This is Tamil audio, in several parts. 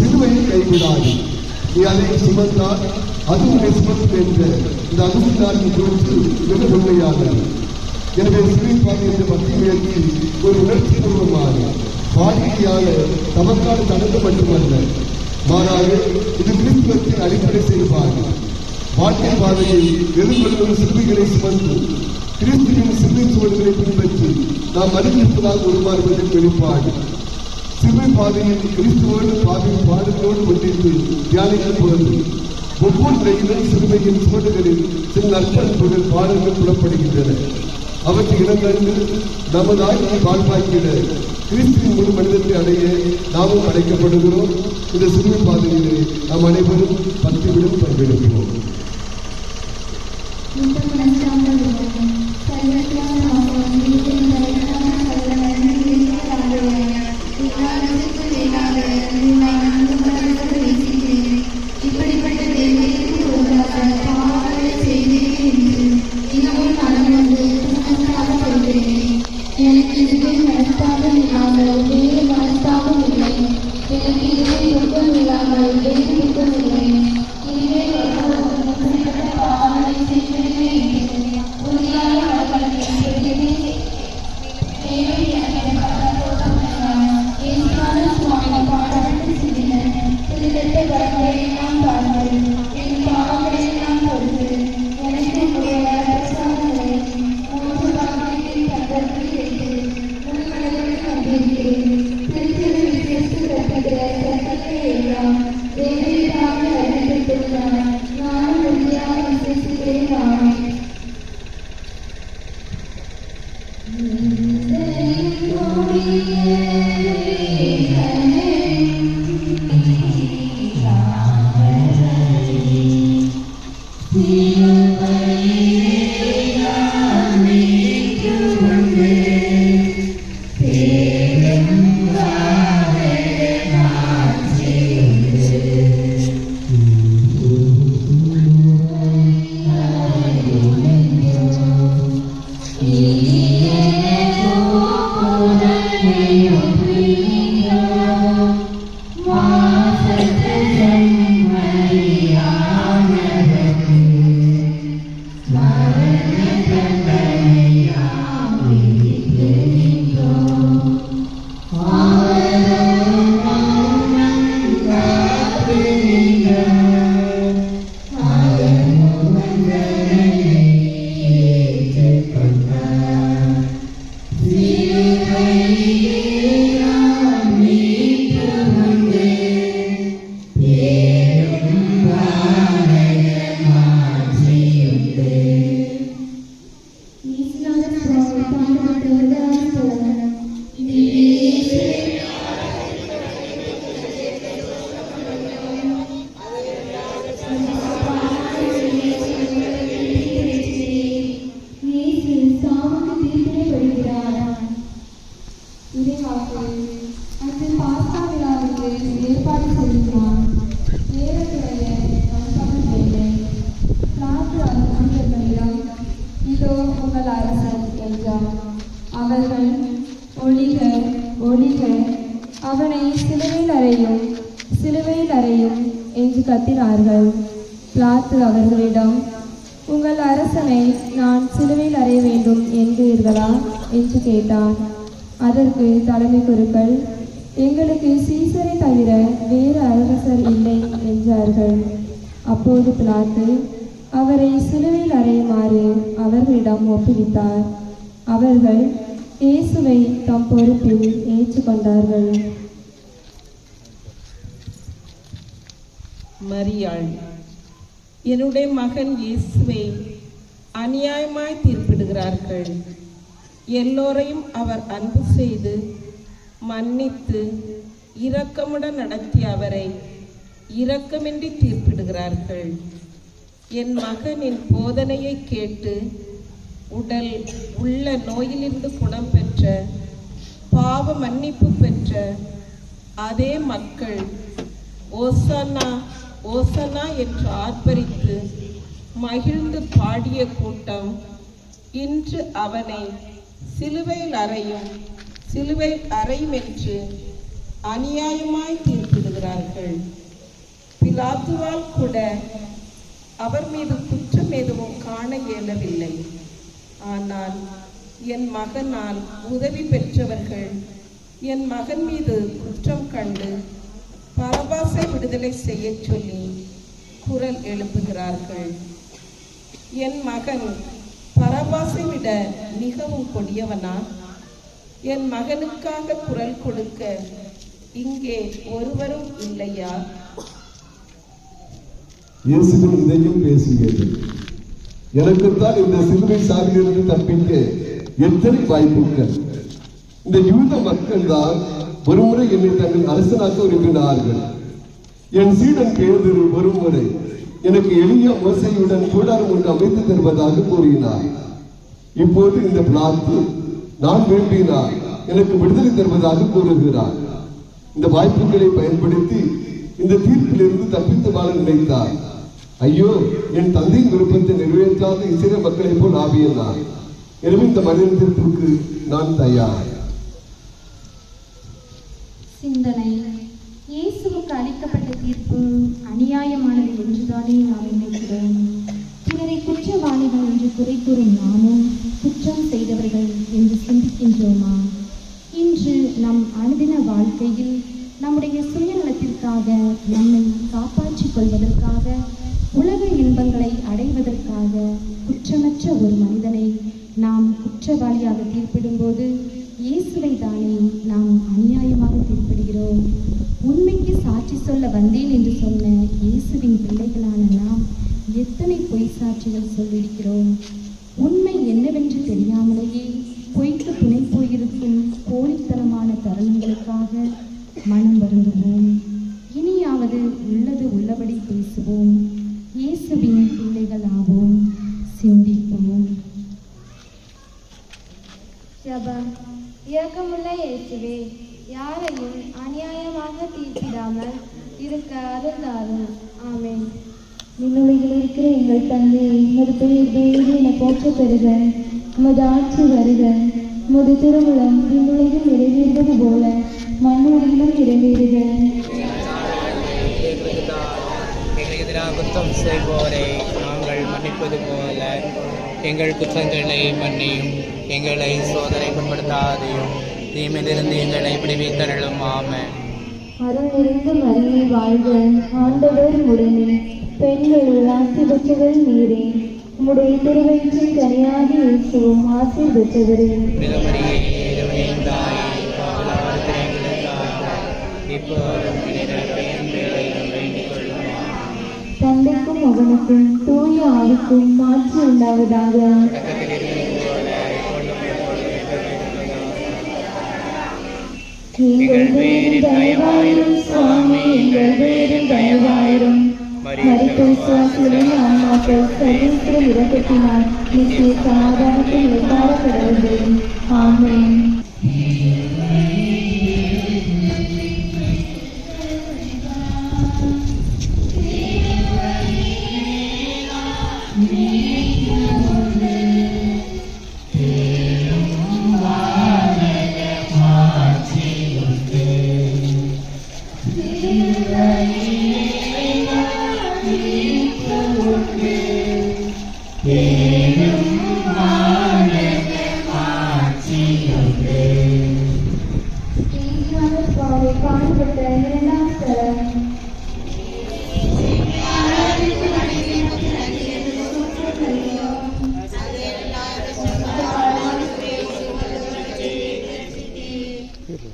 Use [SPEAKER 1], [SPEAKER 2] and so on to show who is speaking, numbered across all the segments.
[SPEAKER 1] சிலுவையை கைவிடாது. நீ அதை சுமந்தால் அது உன்னை சுமக்கும் என்ற இந்த 64 குறித்து மிக உண்மையானது. எனவே சிலுவை பாதை என்ற பக்தி முயற்சி ஒரு உணர்ச்சி பூர்வமான வாடிக்கையான தமக்கான தனது மட்டுமல்ல, மாறாக இது கிறிஸ்துவத்தின் அடிப்படை செயல்பாடு. வாழ்க்கை பாதையில் எதிர்கொள்ளும் சிலுவைகளை சுமந்து கிறிஸ்துவின் சிலுவை சுவடுகளை பின்பற்றி நாம் அறிந்திருப்பதாக உருமாறுவதன் வெளிப்பாடு. சிலுவை பாதையில் கிறிஸ்துவோடு பாடலோடு ஒன்றித்து தியானிக்கும் பொழுது ஒவ்வொரு முறையிலும் சிலுவையின் சுவடுகளில் சில நற்பண்புகள் பாடல்கள் புலப்படுகின்றன. அவற்றை இடங்கண்டு நமது ஆய்வை வாழ்வாக்கிட கிறிஸ்துவின் முழு மனிதத்தை அடைய நாமும் அழைக்கப்படுகிறோம். இந்த சிலுவை பாதையிலே நாம் அனைவரும் 10 நிமிடம் பங்கெடுக்கிறோம்.
[SPEAKER 2] அவர்கள் ஒளிக ஒளிக அவனை சிலுவையில் அறையும் என்று கத்தினார்கள். பிலாத்து அவர்களிடம், உங்கள் அரசனை நான் சிலுவையில் அறைய வேண்டும் என்கிறீர்களா என்று கேட்டான். அதற்கு தலைமை குருக்கள், எங்களுக்கு சீசரை தவிர வேறு அரசர் இல்லை என்றார்கள். அப்போது பிலாத்து அவரை சிலுவையில் அறையுமாறு அவர்களிடம் ஒப்புவித்தார். அவர்கள் இயேசுவை தம் பொறுப்பில் ஏற்றுக்கொண்டார்கள்.
[SPEAKER 3] மரியாள், என்னுடைய மகன் இயேசுவை அநியாயமாய் தீர்ப்பிடுகிறார்கள். எல்லோரையும் அவர் அன்பு செய்து மன்னித்து இரக்கமுடன் நடத்திய அவரை இரக்கமின்றி தீர்ப்பிடுகிறார்கள். என் மகனின் போதனையை கேட்டு உடல் உள்ள நோயிலிருந்து குணம் பெற்ற, பாவ மன்னிப்பு பெற்ற அதே மக்கள் ஓசன்னா ஓசன்னா என்று ஆர்ப்பரித்து மகிழ்ந்து பாடிய கூட்டம் இன்று அவனை சிலுவையில் அறையும் என்று அநியாயமாய் தீர்ப்பிடுகிறார்கள். செய்தார்கள். பிலாத்துவால் கூட அவர் மீது குற்றம் எதுவும் காண இயலவில்லை. ஆனால் என் மகனால் உதவி பெற்றவர்கள் என் மகன் மீது குற்றம் கண்டு பரபாசை விடுதலை செய்ய சொல்லி குரல் எழுப்புகிறார்கள். என் மகன் பரபாசை விட மிகவும் கொடியவனா? என் மகனுக்காக குரல் கொடுக்க இங்கே ஒருவரும் இல்லையா?
[SPEAKER 1] இயேசுவின் இதையும் பேசியது. எனக்குத்தான் இந்த சிலுவை சாவிலிருந்து தப்பிக்க எத்தனை வாய்ப்புகள்! இந்த யூத மக்கள் தான் ஒருமுறை என்னை தங்கள் அரசனாக்க விரும்பினார்கள். என் சீடன் பேதுரு ஒருமுறை எனக்கு எளிய மோசையுடன் கூடாரம் ஒன்று அமைத்து தருவதாக கூறினார். இப்போது இந்த பிலாத்து நான் விரும்பினார் எனக்கு விடுதலை தருவதாக கூறுகிறார். இந்த வாய்ப்புகளை பயன்படுத்தி இந்த தீர்ப்பிலிருந்து தப்பித்து வாழ நினைத்தார். ஐயோ, என் தந்தையின் விருப்பத்தை நிறைவேற்றாத இஸ்ரேல் மக்களை போல் ஆவியனார். எனவே இந்த மனித தீர்ப்புக்கு நான் தயார்.
[SPEAKER 4] சிந்தனை: இயேசுவுக்கு அளிக்கப்பட்ட தீர்ப்பு அநியாயமானது என்றுதானே நாம் நினைக்கிறோம். பிறரை குற்றவாளிகள் என்று குறை கூறும் நாமும் குற்றம் செய்தவர்கள் என்று சிந்திக்கின்றோமா? இன்று நம் அனுதின வாழ்க்கையில் நம்முடைய சுயநலத்திற்காக, நம்மை காப்பாற்றிக் கொள்வதற்காக, உலக இன்பங்களை அடைவதற்காக குற்றமற்ற ஒரு மனிதனை நாம் குற்றவாளியாக தீர்ப்பிடும்போது இயேசுவை தானே நாம் அநியாயமாக தீர்ப்பிடுகிறோம். உண்மைக்கு சாட்சி சொல்ல வந்தேன் என்று சொன்ன இயேசுவின் பிள்ளைகளான நாம் எத்தனை பொய் சாட்சிகள் சொல்லியிருக்கிறோம். உண்மை என்னவென்று தெரியாமலேயே பொய்க்கு துணை போயிருக்கும் போலித்தனமான தருணங்களுக்காக மனம் வருந்துவோம். இனியாவது உள்ளது உள்ளபடி பேசுவோம். இயேசுவின் பிள்ளைகள் ஆவோம். சிந்திப்போம்.
[SPEAKER 2] ஜெபம். இரக்கமுள்ள இயேசுவே, யாரையும் அநியாயமாக தீர்ப்பிடாமல் இருக்க அருளாரும். ஆமென்.
[SPEAKER 4] விண்ணுலகில் இருக்கிற எங்கள் தந்தை, உமது பெயர் தேவனே என போற்ற பெறுக. உமது ஆட்சி வருக. உமது திருவுளம் விண்ணுலகில் நிறைவேறுவது போல மண்ணுலகிலும் நிறைவேறுக.
[SPEAKER 5] எங்களுக்கு எதிராக குற்றம் செய்வோரை நாங்கள் மன்னிப்பது போல எங்கள் குற்றங்களை மன்னியும். எங்களை சோதனைக்குட்படுத்தாதையும் தீமையிலிருந்து எங்களை விடுவித்தருளும். ஆமென்.
[SPEAKER 4] அருள் நிறைந்த மரியே வாழ்க, ஆண்டவர் உடனே பெண்களுள் ஆசி பெற்றவர் நீரே. உம்முடைய திருவயிற்றின் கனியாகி இயேசுவும் ஆசி பெற்றவரே.
[SPEAKER 5] மரியே, இறைவனின் தாயே, பாவலர் எங்களுக்காக இப்போதும் எங்கள் வேளையிலும் வேண்டிக் கொள்ளும்.
[SPEAKER 4] தந்தைக்கும் மகனுக்கும் தூய ஆவிக்கும் மாற்று உண்டாவதாக. எங்கள் பேரில் தயவாயிரும் சுவாமி, எங்கள் பேரில் தயவாயிரும். மரித்த விசுவாசிகளின் ஆன்மாக்கள் சர்வீஸ்வர இரக்கத்தினால் நித்திய சமாதானத்தில் இழைப்பார கடவுளே. ஆமென். காணப்பட்ட இரண்டாம் ஸ்தலம்.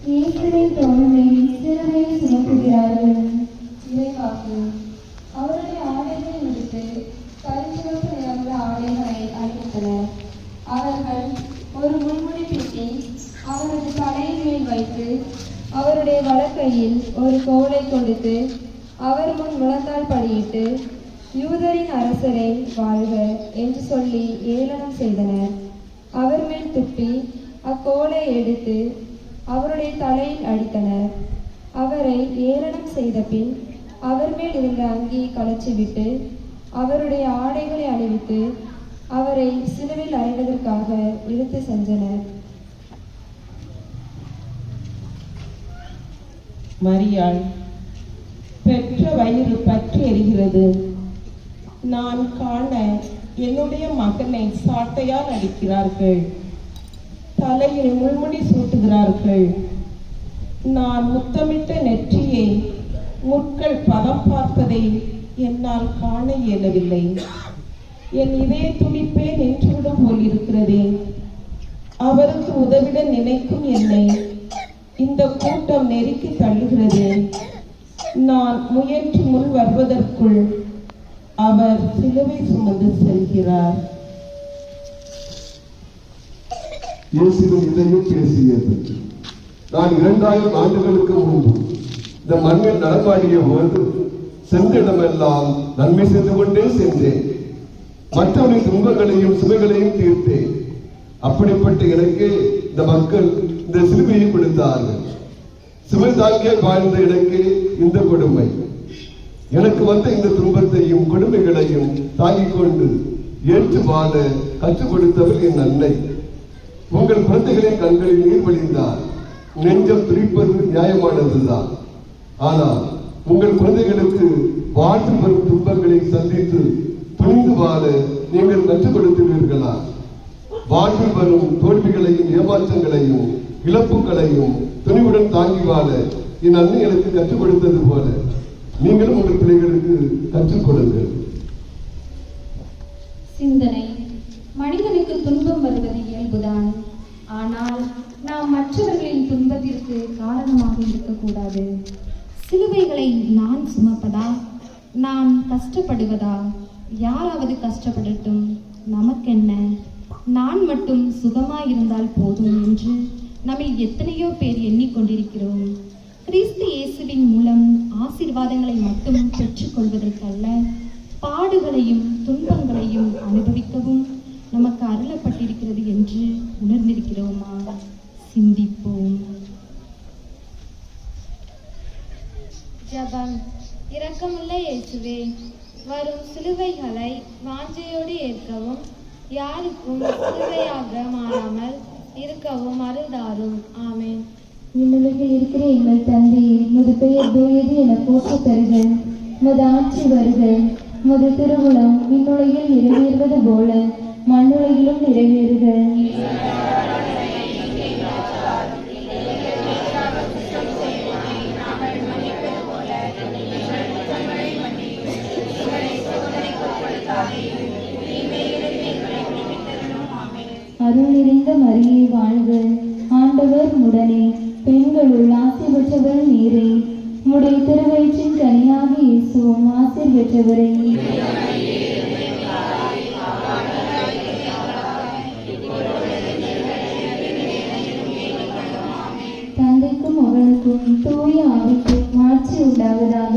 [SPEAKER 4] இயேசுவின் தோழமை சிலுவையை சுமத்துகிறார்கள். இறைவாக்கு. அவருடைய ஆடைகளை எடுத்து கருஞ்சிவப்பு நிறமுள்ள ஆடைகளை அணிவித்தனர். அவர்கள் ஒரு முள்முடி பிட்டி அவரது தலையின் மேல் வைத்து அவருடைய வலக்கையில் ஒரு கோலை கொடுத்து அவர் முன் முழந்தால் படியிட்டு, யூதரின் அரசரை வாழ்க என்று சொல்லி ஏளனம் செய்தனர். அவர் மேல் துப்பி அக்கோலை எடுத்து அவருடைய தலையில் அடித்தனர். அவரை ஏளனம் செய்த பின் அவர் மேல் இருந்த அங்கியை கழற்றிவிட்டு அவருடைய ஆடைகளை அணிவித்து அவரை சிலுவையில் அறைவதற்காக இழுத்து சென்றனர்.
[SPEAKER 3] மரியாள் பெற்ற வயிறு பற்றி எரிகிறது. நான் காண என்னுடைய மகனை சாட்டையால் அடிக்கிறார்கள், தலையில் முள்முடி சூட்டுகிறார்கள். நான் முத்தமிட்ட நெற்றியை முட்கள் பதம் பார்ப்பதை என்னால் காண இயலவில்லை. என் இதய துடிப்பே நின்றுவிடும் போல் இருக்கிறதே. அவருக்கு உதவிட நினைக்கும் என்னை இந்த கூட்டம் நெருக்கி தள்ளுகிறது. நான் முயன்று முன் வருவதற்குள் அவர் சிலுவை சுமந்து செல்கிறார்.
[SPEAKER 1] இயேசுவின் இதயம் பேசியது. நான் 2000 ஆண்டுகளுக்கு முன்பு இந்த மண்ணில் நடமாடிய போது சென்ற இடமெல்லாம் நன்மை செய்து கொண்டே சென்றேன். மற்றவரின் துன்பங்களையும் சுமைகளையும் தீர்த்தேன். அப்படிப்பட்ட எனக்கு இந்த மக்கள் இந்த சிலுவையை கொடுத்தார்கள். சுமை தாங்கிய வாழ்ந்த எனக்கு இந்த கொடுமை. எனக்கு வந்த இந்த துன்பத்தையும் கொடுமைகளையும் தாங்கிக் கொண்டு ஏற்று வாழ கற்றுக் கொடுத்தவர் என் அன்னை. உங்கள் குழந்தைகளின் கண்களில் நீர் வழிந்தார். நெஞ்சம் துடிப்பது நியாயமானதுதான். ஆனால் உங்கள் குழந்தைகளுக்கு வாழ்த்து வரும் துன்பங்களை சந்தித்து துணிந்து வாழ நீங்கள் கற்றுக் கொடுத்துள்ளீர்களா? வாழ்வில் வரும் தோல்விகளையும் ஏமாற்றங்களையும் இழப்புகளையும் துணிவுடன் தாங்கி வாழ என் அன்னை எனக்கு கற்றுக் கொடுத்தது போல நீங்களும் உங்கள் பிள்ளைகளுக்கு கற்றுக் கொடுங்கள்.
[SPEAKER 4] சிந்தனை: மனிதனுக்கு துன்பம் வருவது இயல்புதான். ஆனால் நாம் மற்றவர்களின் துன்பத்திற்கு காரணமாக இருக்கக்கூடாது. சிலுவைகளை நான் சுமப்பதா, நான் கஷ்டப்படுவதா? யாராவது கஷ்டப்படட்டும், நமக்கென்ன, நான் மட்டும் சுகமாயிருந்தால் போதும் என்று நம்மில் எத்தனையோ பேர் எண்ணிக்கொண்டிருக்கிறோம். கிறிஸ்து இயேசுவின் மூலம் ஆசீர்வாதங்களை மட்டும் பெற்றுக்கொள்வதற்கல்ல, பாடுகளையும் துன்பங்களையும் அனுபவிக்கவும் நமக்கு அருளப்பட்டிருக்கிறது என்று உணர்ந்திருக்கிறோமா? சிந்திப்போம்.
[SPEAKER 2] ஜெபம். இரக்கமுள்ள இயேசுவே, வரும் சிலுவைகளை வாஞ்சையோடு ஏற்கவும் யாருக்கும் சிலுவையாக மாறாமல் இருக்கவும் அருள்தாரும். ஆமென்.
[SPEAKER 4] விண்ணுலகில் இருக்கிற எங்கள் தந்தையே, உமது பெயர் தூயது என போற்றப் பெறுக. உமது ஆட்சி வருக. உமது திருவுளம் விண்ணுலகில் நிறைவேறுவது போல மண்ணுலகிலும் நிறைவேறுக. அருள் நிறைந்த மரியே வாழ்க, ஆண்டவர் உடனே, பெண்களுள் ஆசி பெற்றவர் நீரே. உம்முடைய திருவயிற்றின் கனியாக இயேசுவும் ஆசி பெற்றவரே. தந்தைக்கும் மகனுக்கும் தூய ஆவிக்கும் ஆட்சி உண்டாவதாக.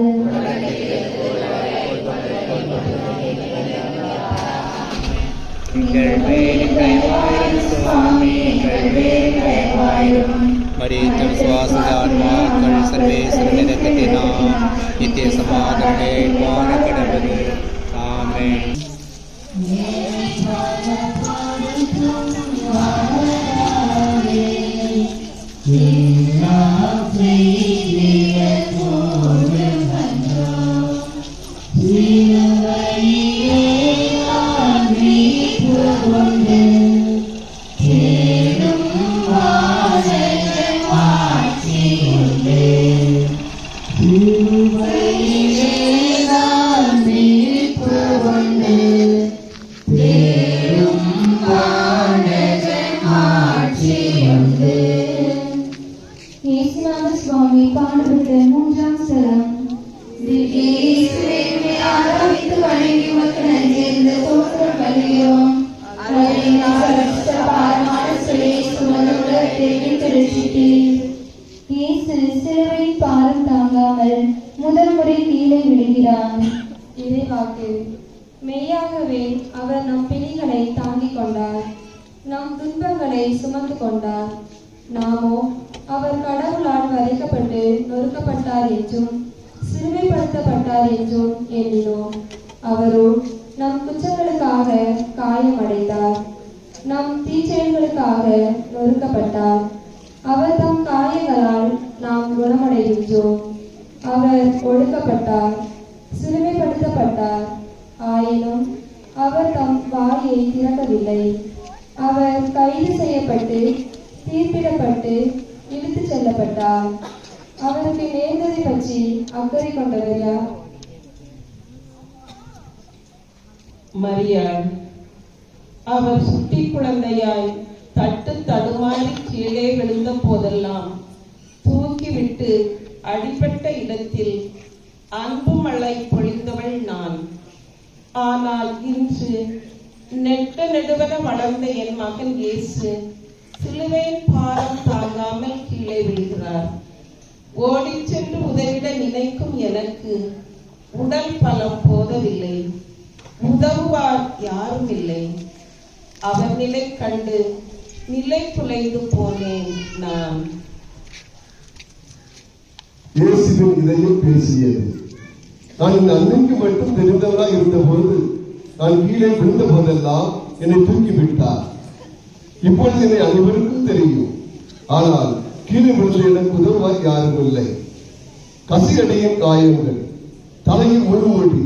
[SPEAKER 5] മരിയത്തിൽ വിശ്വാസിതാത്മാക്കൾ സർവേശ്വരനിരക്കത്തിനാം നിത്യസമാധാനേ പാറക്കടവത്. ആമേൻ.
[SPEAKER 4] சுவாமி பாடுபட்ட 3ஆம் ஸ்தலம். ஆரம்பித்து வணங்கி உமக்கு நன்றி இந்த தோற்றம் வருகிறோம். இயேசு சிலுவையின் பாரம் தாங்காமல் முதல் முறை கீழே விழுகிறான்.
[SPEAKER 2] இறைவாக்கு. மெய்யாகவே அவர் நம் பிணிகளை தாங்கிக் கொண்டார், நம் துன்பங்களை சுமந்து கொண்டார். நாமோ அவர் கடவுளால் வதைக்கப்பட்டு நொறுக்கப்பட்டார் என்றும் சிறுமைப்படுத்தப்பட்டார் என்றும் எண்ணினோம். அவரோ நம் குற்றங்களுக்காக காயமடைந்தார், நம் தீச்செயல்களுக்காக நொறுக்கப்பட்டார். அவர் தம் காயங்களால் நாம் குணமடைகின்றோம். அவர் ஒடுக்கப்பட்டார், சிறுமைப்படுத்தப்பட்டார். ஆயினும் அவர் தம் வாயை திறக்கவில்லை. அவர் கைது செய்யப்பட்டு தீர்ப்பிடப்பட்டு இழுத்துச் செல்லப்பட்டார். அவருக்கு நேர்ந்ததை பற்றி அக்கறை கொண்டவர் யார்?
[SPEAKER 3] மரியாள். அவர் சுட்டி குழந்தையாய் தட்டு தடுமாறி கீழே விழுந்த போதெல்லாம் தூக்கிவிட்டு அடிபட்ட இடத்தில் அன்பு மழை பொழிந்தவள் நான். ஆனால் இன்று நெட்ட நெடுவன வளர்ந்த என் மகன் இயேசு சிலுவையின் பாரம் தாங்காமல் கீழே விழுகிறார். ஓடிச் சென்று உதவிட நினைக்கும் எனக்கு உடல் பலம் போதவில்லை, உதவுவார் யாரும் இல்லை. அவர் நிலை கண்டு நிலை குலைந்து போனேன் நான்.
[SPEAKER 1] இயேசுவின் இதயம் பேசியது. நான் இந்த அன்னைக்கு மட்டும் தெரிந்தவராய் இருந்தபோது நான் கீழே விழுந்த போதெல்லாம் என்னை தூக்கிவிட்டார். இப்பொழுது என்னை அனைவருக்கும் தெரியும். ஆனால் கீழே விழுந்த எனக்கு உதவுவார் யாரும் இல்லை. கசியடையும் காயங்கள், தலையில் முழுமொழி,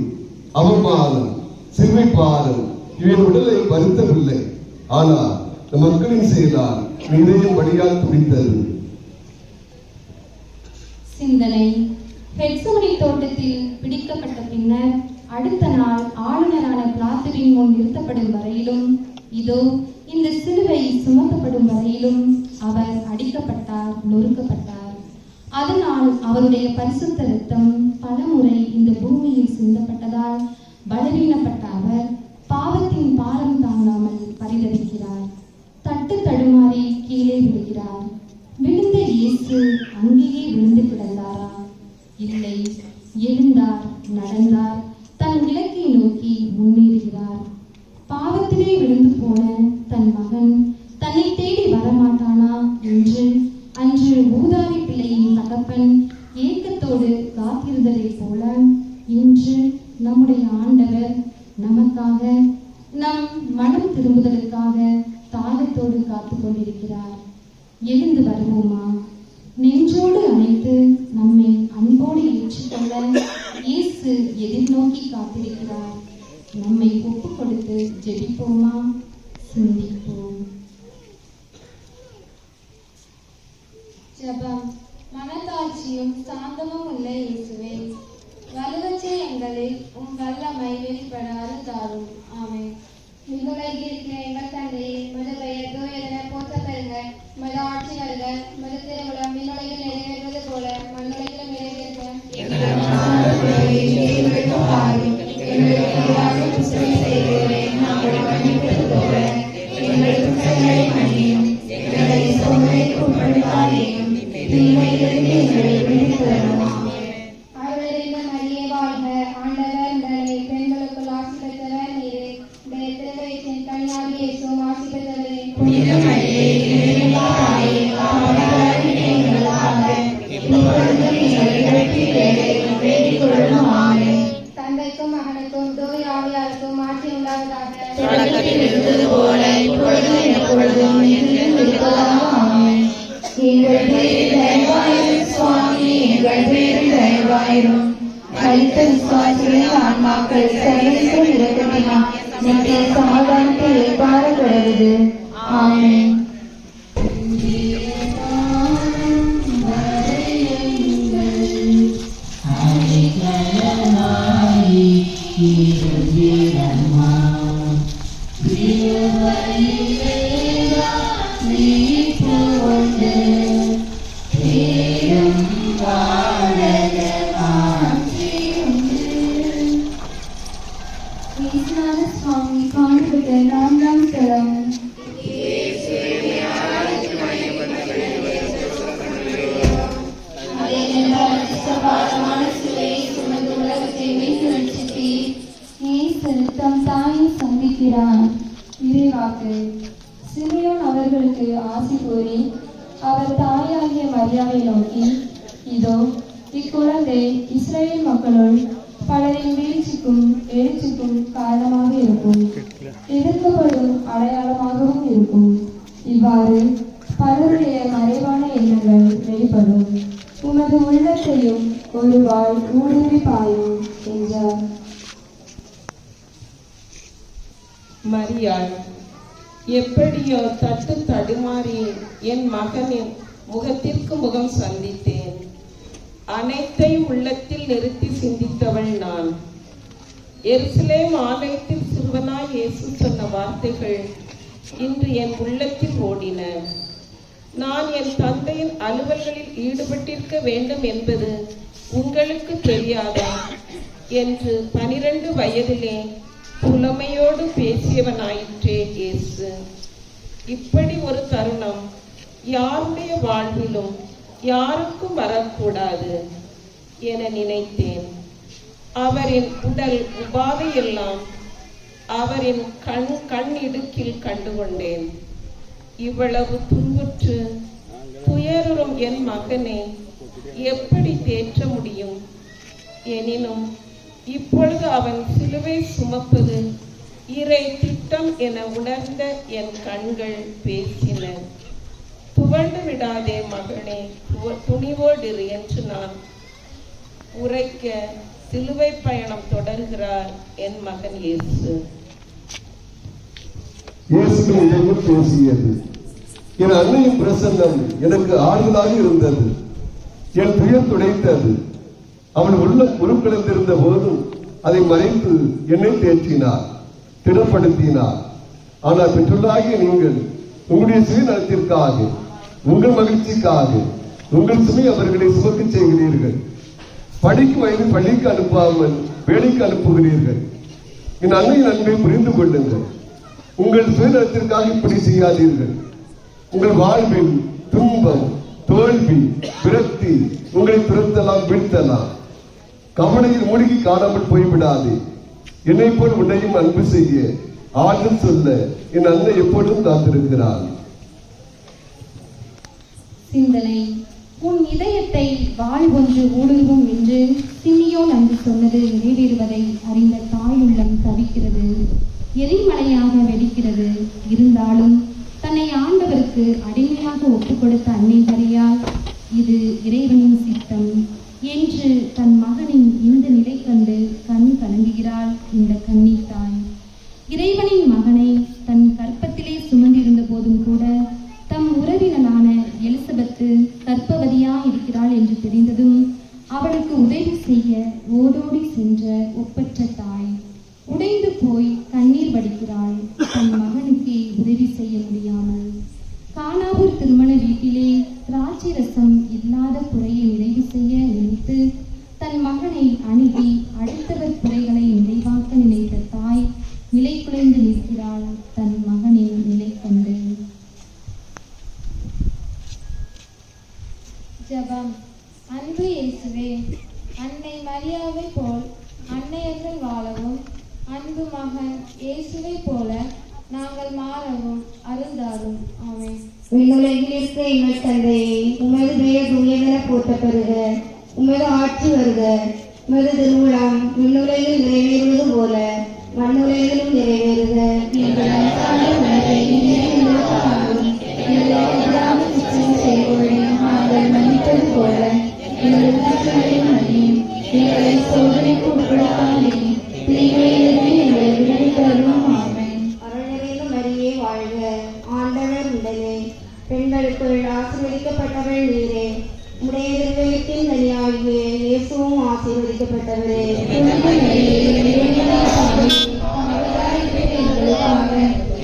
[SPEAKER 1] அவமானம், சிறுமை பாரம் இவன் உடலை வருத்தவில்லை. ஆனால் மக்களின் செயலால் இதயம் வழியால் துடித்தது.
[SPEAKER 2] சிந்தனை. கெத்செமனே தோட்டத்தில் பிடிக்கப்பட்ட பின்னர் அடுத்த நாள் ஆளுநரான பிலாத்துவின் முன் நிறுத்தப்படும் வரையிலும், இதோ இந்த சிலுவை சுமத்தப்படும் வரையிலும் அவர் அடிக்கப்பட்டார், நொறுக்கப்பட்டார். அதனால் அவருடைய பரிசுத்த இரத்தம் பலமுறை இந்த பூமியில் சிந்தப்பட்டதால் பலவீனப்பட்ட அவர் பாவத்தின் பாரம் தாங்காமல் பரிதவிக்கிறார். தட்டு தடுமாறி கீழே விழுகிறார். விழுந்த இயேசு அங்கேயே விழுந்து கிடந்தாரா? இல்லை, எழுந்தார், நடந்தார், தன் இலக்கை நோக்கி முன்னேறுகிறார். பாவத்திலே விழுந்து போன தன் மகன் தன்னை தேடி வரமாட்டானா என்று அன்று ஊதாரி பிள்ளையின் தகப்பன் ஏக்கத்தோடு காத்திருந்ததைப் போல இன்று நம்முடைய ஆண்டவர் நமக்காக, நம் மனம் திரும்புதலுக்காக தாகத்தோடு காத்து கொண்டிருக்கிறார். எழுந்து வருவோமா? நெஞ்சோடு அணைத்து நம்மை அன்போடு ஏற்றுக்கொள்ள இயேசு எதிர்நோக்கி காத்திருக்கிறார். நம்மை ஒப்புக் கொடுத்து ஜெபிப்போமா? சிந்திப்போம். ஜெபம். மனத்தாட்சியும் சாந்தமும் உள்ள இயேசுவே, வலுவற்ற எங்களில் உம் வல்லமை வெளிப்பட அருள்தாரும். ஆமென்.
[SPEAKER 6] உலகில் இருக்கிற எங்கள் தந்தையே, உமது பெயர் தூயதென போற்றப் பெறுக. உமது ஆட்சி வருக. உமது திருவுளம் விண்ணுலகில் நிறைவேறுவது போல மண்ணுலகிலும் நிறைவேறுக. அருளிருந்த மரியே வாழ்க. ஆண்டவர் உடனே பெண்களுக்குள் ஆசி பெற்றவர் நீரே. உடைய திருவயிற்றின் கனியாகிய இயேசுவும் ஆசி பெற்றவரே. தந்தைக்கும் மகனுக்கும் தூய ஆவியாருக்கும் ஆட்சி உண்டாவதாக.
[SPEAKER 4] சமாதானத்தை ஏற்பாடு கிடையாது. ஆமென். சுவாமி காண்பித்த நான்காம் ஸ்தலம். தம் தாயை சந்திக்கிறார்.
[SPEAKER 2] இறைவாக்கு. சிமியோன் அவர்களுக்கு ஆசி கூறி அவர் தாயாகிய மரியாவை நோக்கி, இதோ இக்குழந்தை இஸ்ரேல் மக்களுள் பலரின் வீழ்ச்சிக்கும் எழுச்சிக்கும் காரணமாக இருக்கும், எதிர்க்கப்படும் அடையாளமாகவும் இருக்கும். இவ்வாறு பலருடைய மறைவான எண்ணங்கள் வெளிப்படும். உமது உள்ளத்தையும் ஒரு வாள் ஊடுருவி பாயும் என்றார்.
[SPEAKER 3] மரியாள், எப்படியோ தட்டு தடுமாறி என் மகனின் முகத்திற்கு முகம் சந்தித்தேன். அனைத்தையும் உள்ளத்தில் நிறுத்தி சிந்தித்தவள் நான். எருசலேம் ஆலயத்தில் சிறுவனாய் இயேசு சொன்ன வார்த்தைகள் இன்று என் உள்ளத்தில் ஓடின. நான் என் தந்தையின் அலுவல்களில் ஈடுபட்டிருக்க வேண்டும் என்பது உங்களுக்கு தெரியாதா என்று 12 வயதிலே புலமையோடு பேசியவனாயிற்றே இயேசு. இப்படி ஒரு தருணம் யாருடைய வாழ்விலும் யாருக்கும் வரக்கூடாது என நினைத்தேன். அவரின் உடல் உபாதையெல்லாம் அவரின் கண் இடுக்கில் கண்டுகொண்டேன். இவ்வளவு துன்புற்று துயருறும் என் மகனை எப்படி தேற்ற முடியும்? எனினும் இப்பொழுது அவன் சிலுவை சுமப்பது இறை திட்டம் என உணர்ந்த என் கண்கள் பேசின. துவண்டு விடாதே மகனே, துணிவோடிரு என்று நான் உரைக்க சிலுவை பயணம் தொடர்கிறார் என் மகன் இயேசு.
[SPEAKER 1] இயேசுவின் இதயம் பேசியது. என் அன்னையின் பிரசன்னம் எனக்கு ஆறுதலாக இருந்தது. என் துயர் துடைத்தது. அவள் உள்ளம் உருக்கிழந்திருந்த போதும் அதை மறைத்து என்னை தேற்றினார், திடப்படுத்தினார். ஆனால் பெற்றோராகிய நீங்கள் உங்களுடைய சுயநலத்திற்காக, உங்கள் மகிழ்ச்சிக்காக உங்கள் சுமை அவர்களை சுமக்க செய்கிறீர்கள். படிக்கும் வயது பள்ளிக்கு அனுப்பாமல் வேலைக்கு அனுப்புகிறீர்கள். என் அன்னையின் அன்பை புரிந்து கொள்ளுங்கள். உங்கள் சுயநலத்திற்காக இப்படி செய்யாதீர்கள். உங்கள் வாழ்வில் துன்பம், தோல்வி, விரக்தி உங்களை துரத்தலாம், வீழ்த்தலாம். கவலையில் மூழ்கி காணாமல் போய்விடாதே. என்னை போல் உன்னையும் அன்பு செய்ய ஆற்றல் சொல்ல என் அன்னை எப்பொழுதும் காத்திருக்கிறார்.
[SPEAKER 4] சிந்தனை. உன் இதயத்தை வாள் ஒன்று ஊடுருவும் என்று சிமியோன் அன்று சொன்னது நிறைவேறுவதை அறிந்த தாயுள்ளம் தவிக்கிறது, எரிமலையாக வெடிக்கிறது. இருந்தாலும் தன்னை ஆண்டவருக்கு அடிமையாக ஒப்புக் கொடுத்த அன்னை மரியாள் இது இறைவனின் சித்தம் என்று தன் மகனின் இந்த நிலை கண்டு கண் கலங்குகிறாள் இந்த கன்னி தாய். இறைவனின் மகனை தன் கற்பத்திலே சுமந்திருந்த போதும் கூட தம் உறவினரான எலிசபெத்து கர்ப்பவதியா இருக்கிறாள் என்று தெரிந்ததும் அவளுக்கு உதவி செய்ய ஓடோடி சென்ற ஒப்பற்ற தாய் உடைந்து போய் கண்ணீர் வடிக்கிறாள் தன் மகனுக்கு உதவி செய்ய முடியாமல். கானாவூர் திருமண வீட்டிலே திராட்சை ரசம் இல்லாத குறையை நிறைவு செய்ய நினைத்து தன் மகனை அணுகி அடுத்தவர் குறைகளை நிறைவாக்க நினைத்த தாய் நிலை குலைந்து நிற்கிறாள் தன் மகனின் நிலை கண்டு.
[SPEAKER 6] ஜெபம். அன்பு இயேசுவே, அன்னை மரியாவை போல் அன்னையர்கள் வாழவும், அன்பு மகன் இயேசுவை போல நாங்கள் மாறவும் அருள்தாரும். ஆமென்.
[SPEAKER 7] விண்ணுலகில் இருக்க எங்கள் தந்தையே, உமது பெயர் தூயதென போற்ற பெறுக. உமது ஆட்சி வருக. உமது திருவுளம் விண்ணுலகில் நிறைவேறுவது போல மண்ணுலகிலும் நிறைவேறுக. மன்னிப்பது போல எங்களை சோதனைக்கு உட்படுத்தாதேயும் தீமையிலிருந்து எங்களை விடுவித்தருளும். ஆமென். அருள் நிறைந்த மரியே வாழ்க, ஆண்டவர் உடனே பெண்களுக்குள் ஆசீர்வதிக்கப்பட்டவள் நீரே. உடைய திருவயத்தின் கனியாகிய இயேசுவும் ஆசீர்வதிக்கப்பட்டவரே.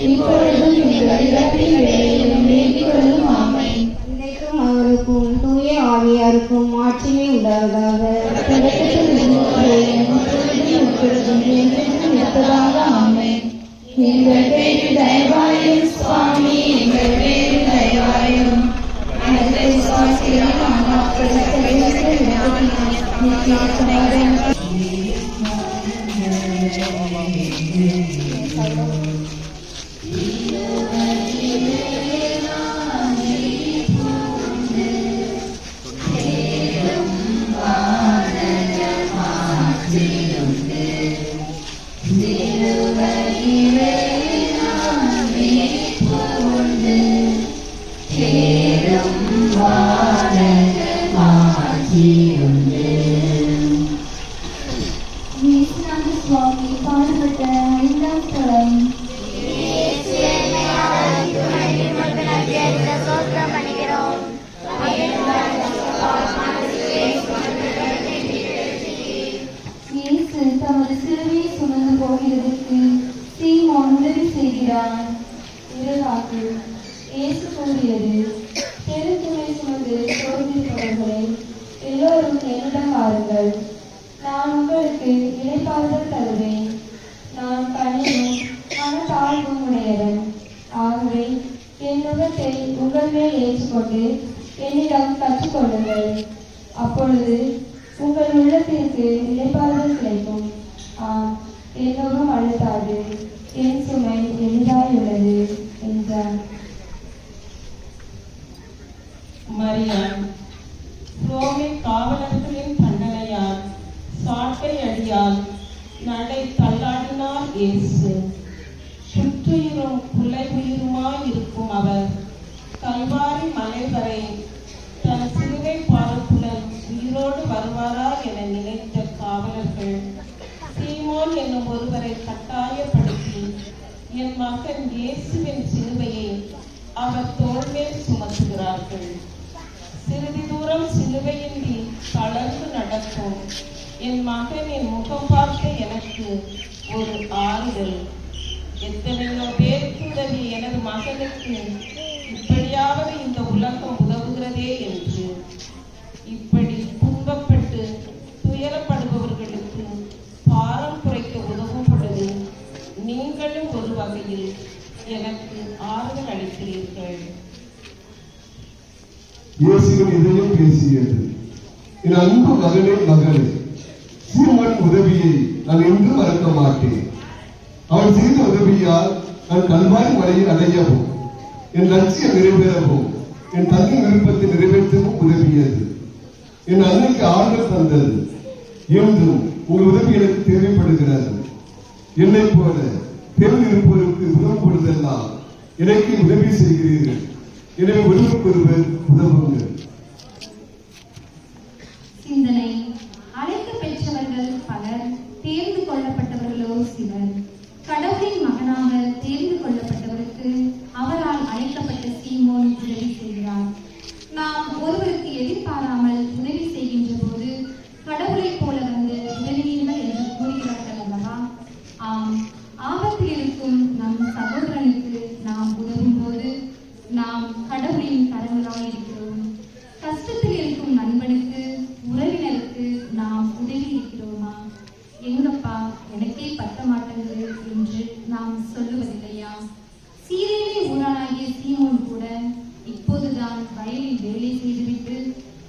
[SPEAKER 7] இப்பொழுதும் எங்கள் இறப்பின் வேளையிலும் வேண்டிக் கொள்ளும். ஆமென். இன்றைக்கும் அவருக்கும் தூய ஆவியாருக்கும் ஆட்சிமை உண்டாவதாக. ஆமென். எங்கள் பேரில் தயவாயும் சுவாமி, எங்கள் பேரில் தயவாயும்.
[SPEAKER 8] வானக மாட்சியுண்டு.
[SPEAKER 2] என்றான். இறைவாக்கு இயேசு கூறியது, பெருந்துணை சுமந்து சோர்ந்திருப்பவர்களே, எல்லோரும் என்னிடம் வாருங்கள், நான் உங்களுக்கு இளைப்பாறுதல் தருவேன். நான் கனிவும் மனத்தாழ்வும் உடையவன். ஆகவே என் நுகத்தை உங்கள் மேல் ஏற்றுக்கொண்டு என்னிடம் கற்றுக்கொள்ளுங்கள். அப்பொழுது உங்கள் உள்ளத்திற்கு இளைப்பாறுதல் கிடைக்கும். என் நுகம் அழுத்தாது, என் சுமை எளிதாயுள்ளது என்றார்.
[SPEAKER 3] மரியாள் ரோமை காவலர்களின் தண்டனையால் சாட்டை அடியால் நடை தள்ளாடினார் இயேசு. சுற்றுயிரும் குலை உயிருமாயிருக்கும் அவர் கல்வாரி மலை வரை தன் சிலுவை பாதத்துடன் உயிரோடு வருவாரா என நினைத்த காவலர்கள் சீமோன் என்னும் ஒருவரை கட்டாயப்படுத்தி என் மகன் இயேசுவின் சிலுவையை அவர் தோள் மேல் சுமத்துகிறார்கள். சிறிது தூரம் சிலுவையின்றி தளர்ந்து நடக்கும் என் மகனின் முகம் பார்த்த எனக்கு ஒரு ஆறுதல். எத்தனையோ பேருக்கு உதவிய எனது மகனுக்கு இப்படியாவது இந்த உலகம் உதவுகிறதே என்று. இப்படி துன்பப்பட்டு துயரப்படுபவர்களுக்கு பாரம் குறைக்க உதவும் பொழுது நீங்களும் ஒரு வகையில் எனக்கு ஆறுதல் அளிக்கிறீர்கள்.
[SPEAKER 1] இயேசுவின் இதயம் பேசியது, என் அன்பு மகனே மகளே, சீமோன் உதவியை நான் என்றும் மறக்க மாட்டேன். அவன் செய்த உதவியால் நான் கல்வாரி மலையை அடையவும் என் லட்சியம் நிறைவேறவும் என் தந்தையின் விருப்பத்தை நிறைவேற்றவும் உதவியது. என் அன்னைக்கு ஆறுதல் தந்தது. என்றும் உங்கள் உதவி எனக்கு தேவைப்படுகிறது. என்னை போல தேர்வு இருப்பவருக்கு உதவும் பொழுதெல்லாம் எனக்கு உதவி செய்கிறீர்கள். எனவே ஒருவருக்கொருவர் உதவுங்கள்.
[SPEAKER 8] சிந்தனை. அழைக்க பெற்றவர்கள் பலர், தேர்ந்து கொள்ளப்பட்டவர்களோ சிலர். கடவுளின் மகனாக தேர்ந்து கொள்ளப்பட்டவருக்கு அவரால் அழைக்கப்பட்ட சீமோன் உதவி செய்கிறார். நாம் ஒருவருக்கு எதிர்பாராமல் உதவி செய்கின்ற போது கடவுளைப் போல வந்து உதவினீர்கள் என்று கூறுகிறார்கள் அல்லவா? ஆம், ஆபத்தில் இருக்கும் நம் சகோதரனுக்கு நாம் உதவும் போது நாம் கடவுளின் கரங்களாய் இருக்கிறோம். கஷ்டத்தில் இருக்கும் நண்பனுக்கு, உறவினருக்கு நாம் உதவி இருக்கிறோமா? எங்கப்பா எனக்கே பத்த மாட்டேங்குது என்று நாம் சொல்லுவதில்லையா? சீரேனே ஊரானாகிய சீமோன் கூட இப்போதுதான் வயலில் வேலை செய்துவிட்டு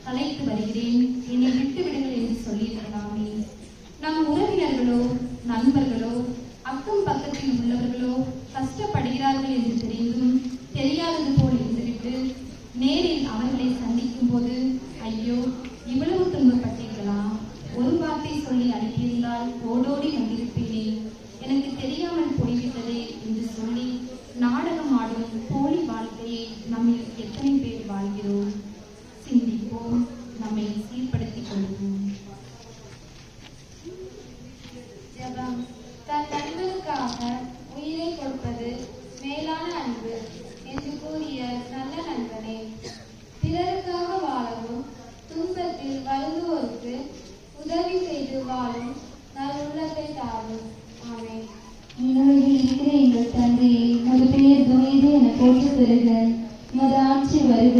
[SPEAKER 8] கலைத்து வருகிறேன், என்னை விட்டு விடுங்கள் என்று சொல்லியிருக்கலாமே. நம் உறவினர்களோ நண்பர்களோ அக்கம் பக்கத்தில் உள்ளவர்களோ கஷ்டப்படுகிறார்கள் என்று தெரிந்தும் தெரியாதது போல் இருந்துவிட்டு நேரில் அவர்களை சந்திக்கும் போது, ஐயோ இவ்வளவு துன்பப்பட்டீர்களா, ஒரு வார்த்தை சொல்லி அனுப்பியிருந்தால் ஓடோடி வந்திருப்பேனே, எனக்கு தெரியாமல் போய்விட்டதே என்று சொல்லி நாடகம் ஆடும் போலி வாழ்க்கையை நம்மில் எத்தனை பேர் வாழ்கிறோம்? சிந்திப்போம், நம்மை சீர்படுத்திக் கொள்வோம்.
[SPEAKER 6] ஜெபம். தன் நண்பனுக்காக உயிரை கொடுப்பது மேலான அன்பு என்று கூறிய நல்ல நண்பனே, பிறருக்காக வாழவும் துன்பத்தில் வருந்துவோருக்கு உதவி செய்து வாழும் நல் உள்ளத்தை தாரும். ஆமென்.
[SPEAKER 4] விண்ணுலகில் இருக்கிற எங்கள் தந்தையே, உமது பெயர் தூயது என போற்றப் பெறுக. உமது ஆட்சி வருக.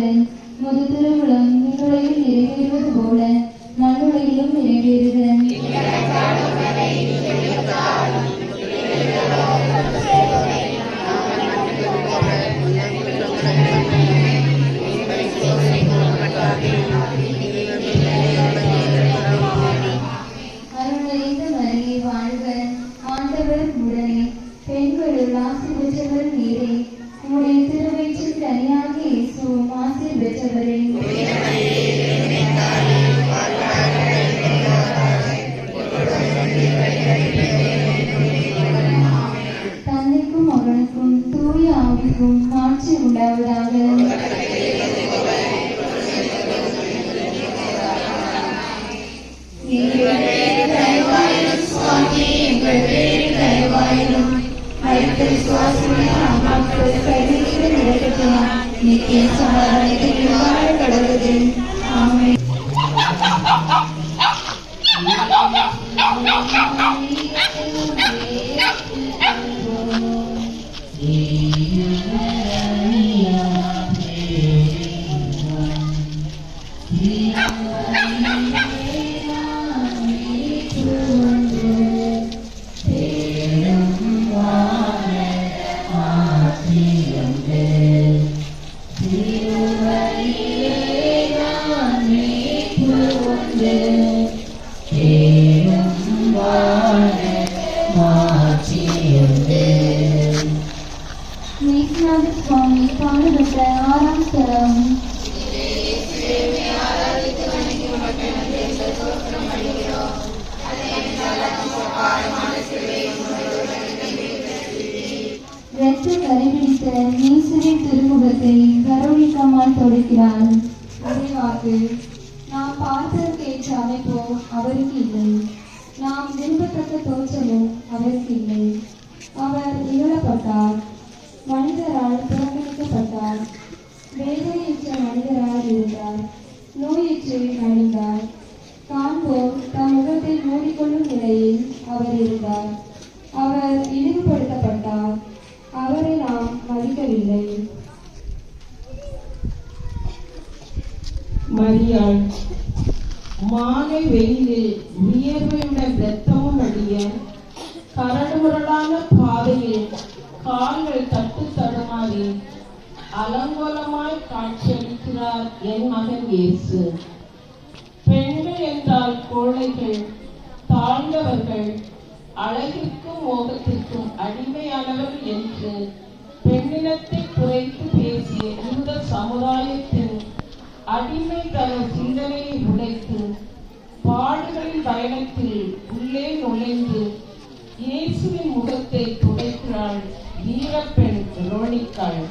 [SPEAKER 4] உமது திருவுளம் விண்ணுலகில் நிறைவேறுவது போல மண்ணுலகிலும் நிறைவேறுக. அருள்நிறைந்த மரியே வாழ்க, ஆண்டவர் உடனே, பெண்களுள் ஆசி பெற்றவர் நீரே. உம்முடைய திருவயிற்றின் கனியாகிய இயேசுவும் ஆசி பெற்றவரே. தந்தைக்கும் மகனுக்கும் தூய ஆவிக்கும் ஆட்சி உண்டாவதாக. நித்திய சமாதானத்தில் வாழ கடவுளே. ஆமென்.
[SPEAKER 6] Amen.
[SPEAKER 4] மேಘநாத சுவாமி பாடுபட்ட 6ஆம் ஸ்தலம். இரத்த கரைபிடித்த இயேசுவின் திருமுகத்தை கரோலிக்கம்மாள் தொடுக்கிறாள்.
[SPEAKER 2] நிறைவாக்கு நாம் பார்த்ததற்கேற்ற அமைப்போ அவருக்கு இல்லை, நாம் விரும்பத்தக்க தோற்றமோ அவருக்கு இல்லை. அவர் இகழப்பட்டார், மனிதரால் புறக்கணிக்கப்பட்டார், வேதனையற்ற மனிதரால் இருந்தார், நோயற்று அழிந்தார். காண்போர் தம் முகத்தை மூடிக்கொள்ளும் நிலையில் அவர் இருந்தார். அவர் இழிவுபடுத்தப்பட்டார், அவரை நாம் மதிக்கவில்லை.
[SPEAKER 3] மரியாள் மாலை வெயிலில் வியர்வையுடன் இரத்தமும் அடிய கரடுமுரடான பாதையில் கால்கள் தட்டு தடுமாறி அலங்கோலமாய் காட்சியளிக்கிறார் என் மகன் இயேசு. பெண்கள் என்றால் கோழைகள், தாழ்ந்தவர்கள், அழகிற்கும் மோகத்திற்கும் அடிமையானவர்கள் என்று பெண்ணினத்தை குறைத்து பேசிய இந்த சமுதாயத்தின் அடிமைத்தன சிந்தனையை உடைத்து பாடுகளின் பயணத்தில் உள்ளே நுழைந்து இயேசுவின் முகத்தை துடைக்கிறாள் வீரப்பெண் ரோனிக்காள்.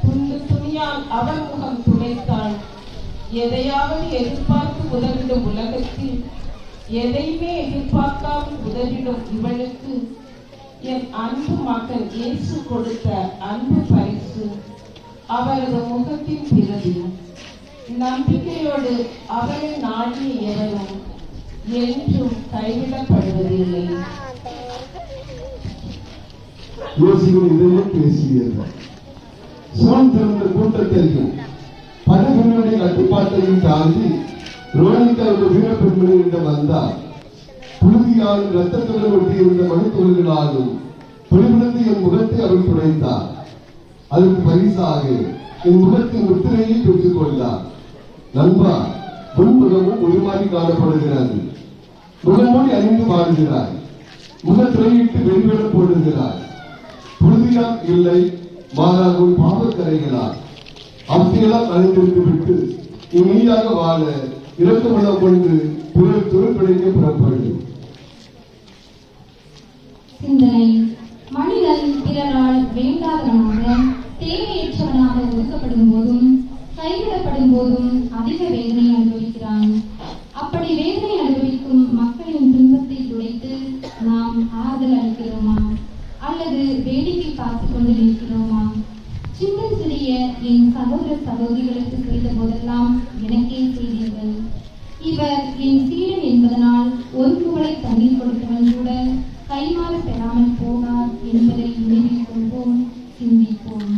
[SPEAKER 3] துண்டு துணியால் அவர் முகம் துடைத்தாள். எதையாவது எதிர்பார்த்து உதவிடும் உலகத்தில் எதையுமே எதிர்பார்க்காமல் உதவிடும் இவளுக்கு என் அன்பு மகன் இயேசு கொடுத்த அன்பு பரிசு அவரது முகத்தின் பிரதி. நம்பிக்கையோடு அவரை நாடிய எவரும் என்றும் கைவிடப்படுவதில்லை.
[SPEAKER 1] இயேசுவின் இதயம் பேசியது. சூழ் திறந்த கூட்டத்தையும் படைகளுடைய கட்டுப்பாட்டையும் தாண்டி ரோனிக்காவுடைய வீரப்பெண்மணியிடம் வந்தார். புழுதியாலும் இரத்தத்துடன் ஒட்டியிருந்த மணித்துளிகளாலும் தொழில்நுட்ப என் முகத்தை அவர் துடைத்தார். அதற்கு பரிசாக என் முகத்தின் முத்திரையை பெற்றுக் கொண்டார். நண்பா, முன்முகமும் உருமாறி காணப்படுகிறது. முகமூடி அணிந்து வாழ்கிறாய், முகத்திரையிட்டு வெளிவிட போடுகிறாய். புழுதியால் இல்லை, மாறாக உன் பாவக்கரைகளால் அவற்றையெல்லாம் அணிந்திருந்து விட்டு நீயாக வாழ இரக்கமளம் கொண்டு பிறர் தொழிற்படைக்க புறப்படு.
[SPEAKER 8] சிந்தனை: மனிதன் பிறரால் வேண்டாதவனாக, தேவையற்றவனாக ஒதுக்கப்படும் போதும் கைவிடப்படும் போதும் அதிக வேதனை அனுபவிக்கிறான். அப்படி வேதனை அனுபவிக்கும் மக்களின் துன்பத்தை துடைத்து நாம் ஆறுதல் அளிக்கிறோமா அல்லது வேடிக்கை பார்த்து கொண்டு நிற்கிறோமா? சின்னம் சிறிய என் சகோதர சகோதரிகளுக்கு செய்த போதெல்லாம் எனக்கே செய்தீர்கள். இவர் என் சீடன் என்பதனால் ஒரு குவளை தண்ணீர் கொடுத்தவன் கூட கைமாறு பெறாமல் போனார் என்பதை நினைவில் கொள்வோம், சிந்திப்போம்.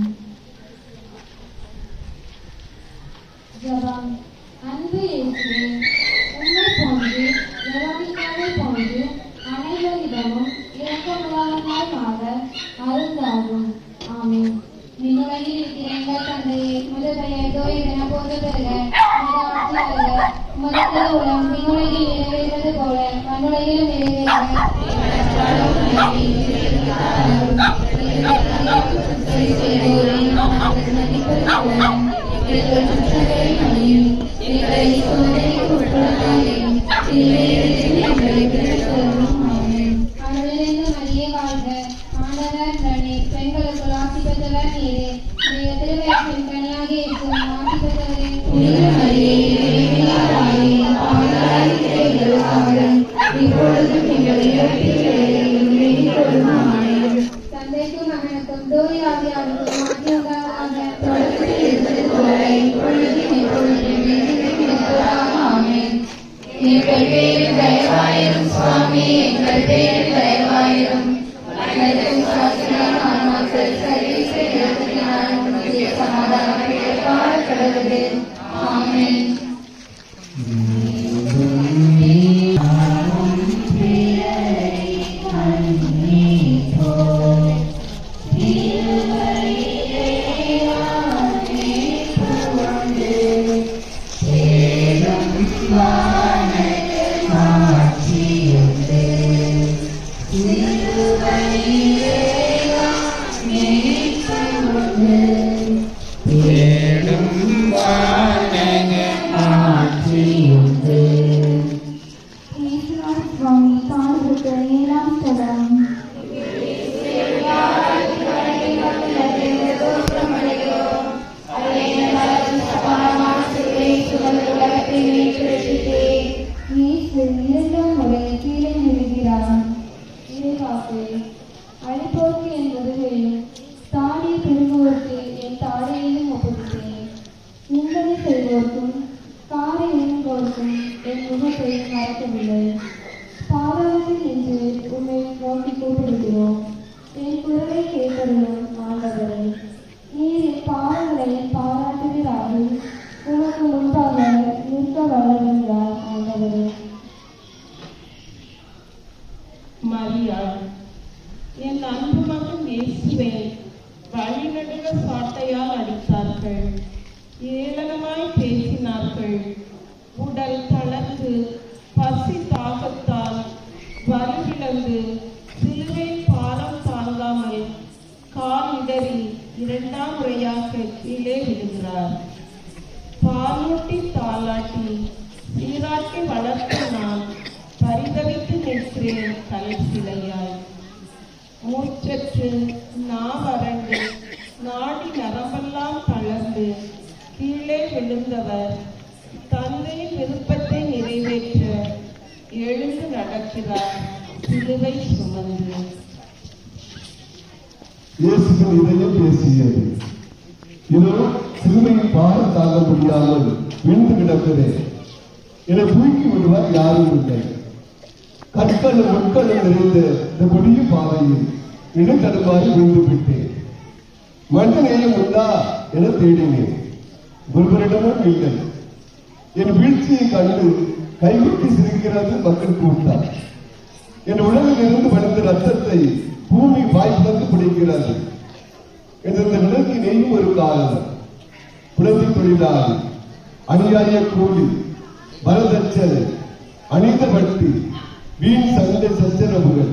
[SPEAKER 2] ஜெபம். அன்பு இயேசுவே, உம்மை போன்று வெரோனிக்காவை போன்று அனைவரிடமும் இரக்கமுள்ளவர்களாய் மாற அருள்தாரும். ஆமென்.
[SPEAKER 6] விண்ணுலகில் இருக்கிற எங்கள் தந்தையே, உமது பெயர் தூயதென போற்ற பெறுக. உமது ஆட்சி வருக. உமது திருவுளம் விண்ணுலகில் நிறைவேறுவது போல மண்ணுலகிலும் நிறைவேறுக. அருளிலிருந்து மரியே வாழ்க. ஆண்டவர் தன்னை பெண்களுக்குள் ஆசி பெற்றவர் நீரே. உடைய திருவயிற்றின் கனியாகிய இயேசுவும் ஆசி பெற்றவரே. தந்தைக்கும் மகனுக்கும் தூய ஆவியாருக்கும் ஆசி உண்டாவதாக. ஆமென்.
[SPEAKER 7] எங்கள் பேரில் தயவாயிரும் சுவாமி, எங்கள் பேரில் தயவாயிரும். சமாதானம் கடவுளே. ஆமென்.
[SPEAKER 4] சுவாமி காண்பித்த 7ஆம் ஸ்தலம். இயேசு 2ஆம் முறை கீழே விழுகிறார். இறைவாக்கு அழிப்போர்க்கு என் முதுகையும் தாடியை திரும்புவோர்க்கு என் தாடையையும் ஒப்புவித்தேன். நிந்தனை செய்வோர்க்கும் காரை எண்ணுவோர்க்கும் என் முகத்தை மறக்கவில்லை. பாதாளத்தில் நின்று உம்மை நோக்கி கூப்பிடுகிறோம். என் குரலை கேட்டருளும் ஆண்டவரே. நீர் என் பாவங்களை பாராட்டுகிறார்கள். உனக்கு முன்பாக நிற்க வளர்கிறார் ஆண்டவரே.
[SPEAKER 3] மரியாள், என் அன்பு மகன் இயேசுவை வழிநடுக சாட்டையால் அடித்தார்கள், ஏளனமாய் பேசினார்கள். உடல் தளர்ந்து பசி தாகத்தால் வலுவிழந்து சிலுவை பாரம் தாங்காமல் கால் இடறி 2ஆம் முறையாக கீழே விழுகிறார். பாலூட்டி தாளாட்டி சீராட்டி வளர்த்த நான் பரிதவித்து நிற்கிறேன் கல் சிலையாய். மூச்சற்று நாவறண்டு நாடி நரம்பெல்லாம் தளர்ந்து கீழே விழுந்தவர் தந்தையின் விருப்பத்தை நிறைவேற்ற எழுந்து நடக்கிறார் சிலுவை சுமந்து.
[SPEAKER 1] இயேசுவின் இதயம் பேசியது. இதோ சிலுவையின் பாரம் தாங்க முடியாமல் விழுந்து கிடக்கிறேன். என்னை தூக்கி விடுவார் யாரும் இல்லை. கற்களும் முட்களும் நிறைந்த இந்த கொடிய பாதையில் இடைத்தடுமாறி விழுந்து விட்டேன். மனித நேயம் உண்டா என தேடினேன். ஒருவரிடமும் இல்லை. என் வீழ்ச்சியை கண்டு கைவிட்டு சிரிக்கிறது மக்கள் கூட்டம். என் உடலில் இருந்து வந்த ரத்தத்தை பூமி வாய்ப்பிழந்து பிடிக்கிறது. இந்த நிலைக்கு நெய்யும் ஒரு காரணம். குழந்தை தொழிலாளி, அநியாய கூலி, வரதட்சணை, அநீத வட்டி, வீண் சண்டை சச்சரவுகள்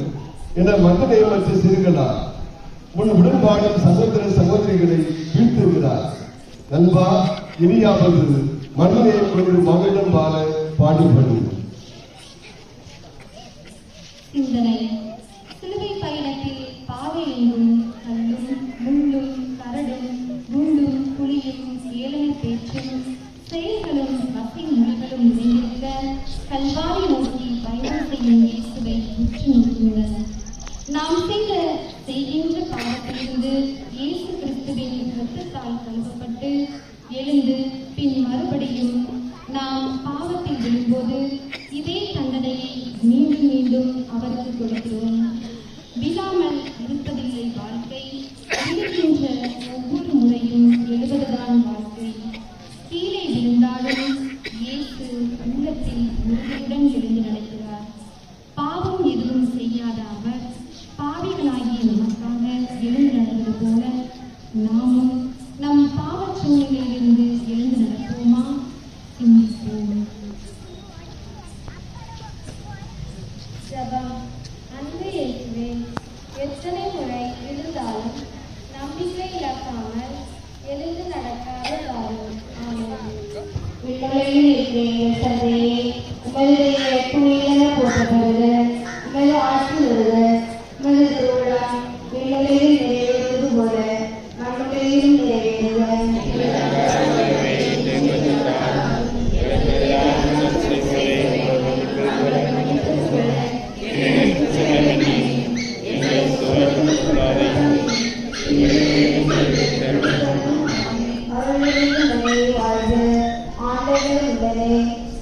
[SPEAKER 1] என மனிதநேயமற்ற சிறுகளால் முன் உடன்பாடும் சகோதர சகோதரிகளை வீழ்த்துகிறார். நண்பா, இனியாவது மனிதநேயம் கொண்டு மகளிடம் வாழ பாடுபடும்.
[SPEAKER 8] சிந்தனை. சிலுவை பயணத்தில் பாதை எங்கும் கல்லும் முள்ளும் கரடும் குண்டும் புலியும் ஏளன பேச்சும் செயல்களும் வசை மொழிகளும் நிறைந்திருக்க கல்வாரி நோக்கி பயணம் செய்யும் இயேசுவை உற்று நோக்குங்கள். நாம் செய்கின்ற பாவத்திலிருந்து இயேசு கிறிஸ்துவின் இரத்தத்தால் கழுவப்பட்டு எழுந்து பின் மறுபடியும் நாம் பாவத்தில் விழும்போது இதே தண்டனையை மீண்டும் மீண்டும் அவருக்கு கொடுக்கிறோம். விழாமல் இருப்பதில்லை வாழ்க்கை. விழுகின்ற ஒவ்வொரு முறையும் எழுவதுதான் வாழ்க்கை. கீழே விழுந்தாலும் இயேசு உள்ளத்தில் உறுதியுடன் எழுந்து நடக்கிறார். பாவம் எதுவும் செய்யாத அவர் பாவிகளாகிய நமக்காக எழுந்து நடந்தது போல நாமும் நம் பாவ சூழ்நிலையிலிருந்து எழுந்து நடப்போமா? சிந்திப்போம்.
[SPEAKER 2] ஜெபம். அன்பு இயேசுவே, எத்தனை முறை விழுந்தாலும் நம்பிக்கை இழக்காமல் எழுந்து நடக்காத தாரும். ஆமென்.
[SPEAKER 7] விண்ணுலகில் இருக்கிற எங்கள் தந்தையே, உமது தூயென போற்றப்படுக. உமது ஆட்சி வருக. உமது திருவிழம் விண்ணுலகில் நிறைவேறுவது போல மண்ணுலகிலும் நிறைவேறுக.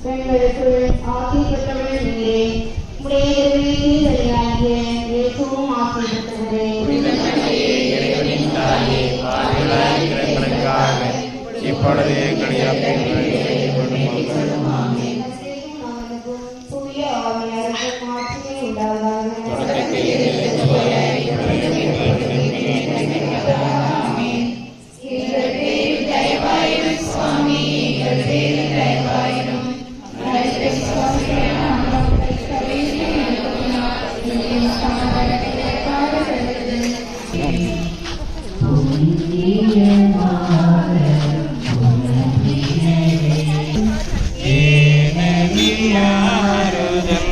[SPEAKER 7] பெண்களுக்குள் ஆசி பெற்றவள் நீரே. உடைய வழியாகிய இயேசுவும் ஆசி பெற்றவரே.
[SPEAKER 5] இப்பொழுது
[SPEAKER 7] புதிய ஆவியாருக்கு மாற்றமே உண்டாவதாக.
[SPEAKER 5] ஏனெனில் யாருதல்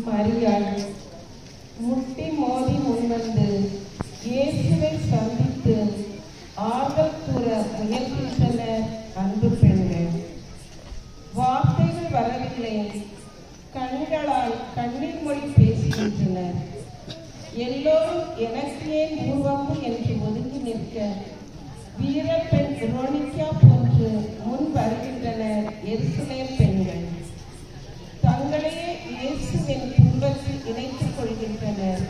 [SPEAKER 3] மரியாள் முட்டி மோதி முன்வந்து இயேசுவை சந்தித்து ஆறுதல் கூற முயல்கின்றனர் அன்பு பெண்கள். வார்த்தைகள் வரவில்லை, கண்களால் கண்ணீர் மொழி பேசுகின்றனர். எல்லோரும் எனக்கு ஏன் உருவம் என்று ஒதுங்கி நிற்க வீரப்பெண் ரோனிக்கா போன்று முன் வருகின்றனர் எருசலேம் பெண்கள். தங்களையே இயேசுவின் துன்பத்தில் இணைத்துக் கொள்கின்றனர்.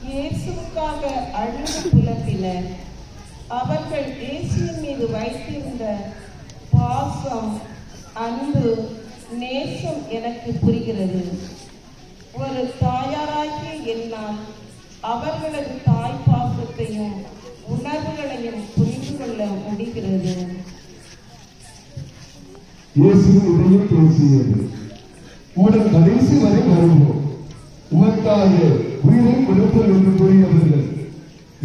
[SPEAKER 3] இயேசுவுக்காக அழுது புலம்பினர். அவர்கள் இயேசுவின் மீது வைத்திருந்த பாசம், அன்பு, நேசம் எனக்கு புரிகிறது. ஒரு தாயாராகிய என்னால் அவர்களது தாய் பாசத்தையும் உணர்வுகளையும் புரிந்து கொள்ள முடிகிறது.
[SPEAKER 1] உடன் கடைசி வரை வருவோம். உமக்காக உயிரை கொடுப்போம் என்று கூறியவர்கள்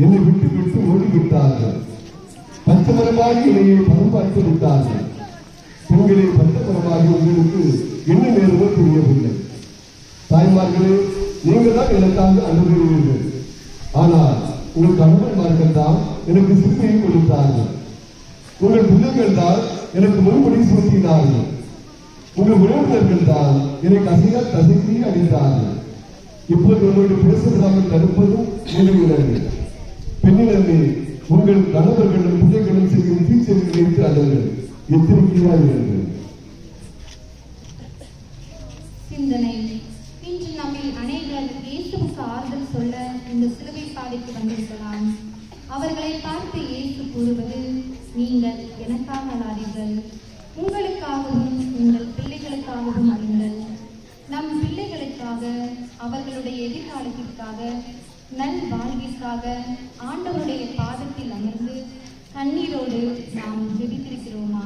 [SPEAKER 1] என்னை விட்டு விட்டு ஓடிவிட்டார்கள். பச்சமரமாகி என்னையை பணம் பார்த்து விட்டார்கள். பெண்களே, பச்சமரமாகி உங்களுக்கு என்ன நேரமோ தெரியவில்லை. தாய்மார்களே, நீங்கள் தான் எனக்காக அனுபவிக்கிறீர்கள். ஆனால் உங்கள் கணவன்மார்கள் தான் எனக்கு சிறுமையை கொடுத்தார்கள். உங்கள் பிள்ளைகள் தான் எனக்கு முன்முடி சூட்டினார்கள். உங்கள் உறவினர்கள் தான் என்னை கசையால் கசைக்கு அடித்தார்கள். இப்போது உங்களுடைய பேசுவதாக தடுப்பதும் உதவுகிறது. பெண்ணினமே, உங்கள் கணவர்களும் பிள்ளைகளும் செய்யும் தீச்செயல்களுக்கு அல்லங்கள் எச்சரிக்கையாயிருங்கள்.
[SPEAKER 8] சிந்தனை. இன்று நம்மில் அநேகர் இயேசுவுக்கு ஆறுதல் சொல்ல இந்த சிலுவை பாதைக்கு வந்திருக்கலாம். அவர்களை பார்த்து இயேசு கூறுவது, நீங்கள் எனக்காக அழாதீர்கள், உங்களுக்காகவும் உங்கள் பிள்ளைகளுக்காகவும் அழுங்கள். நம் பிள்ளைகளுக்காக, அவர்களுடைய எதிர்காலத்திற்காக, நல் வாழ்விற்காக ஆண்டவருடைய பாதத்தில் அமர்ந்து கண்ணீரோடு நாம் ஜெபித்திருக்கிறோமா?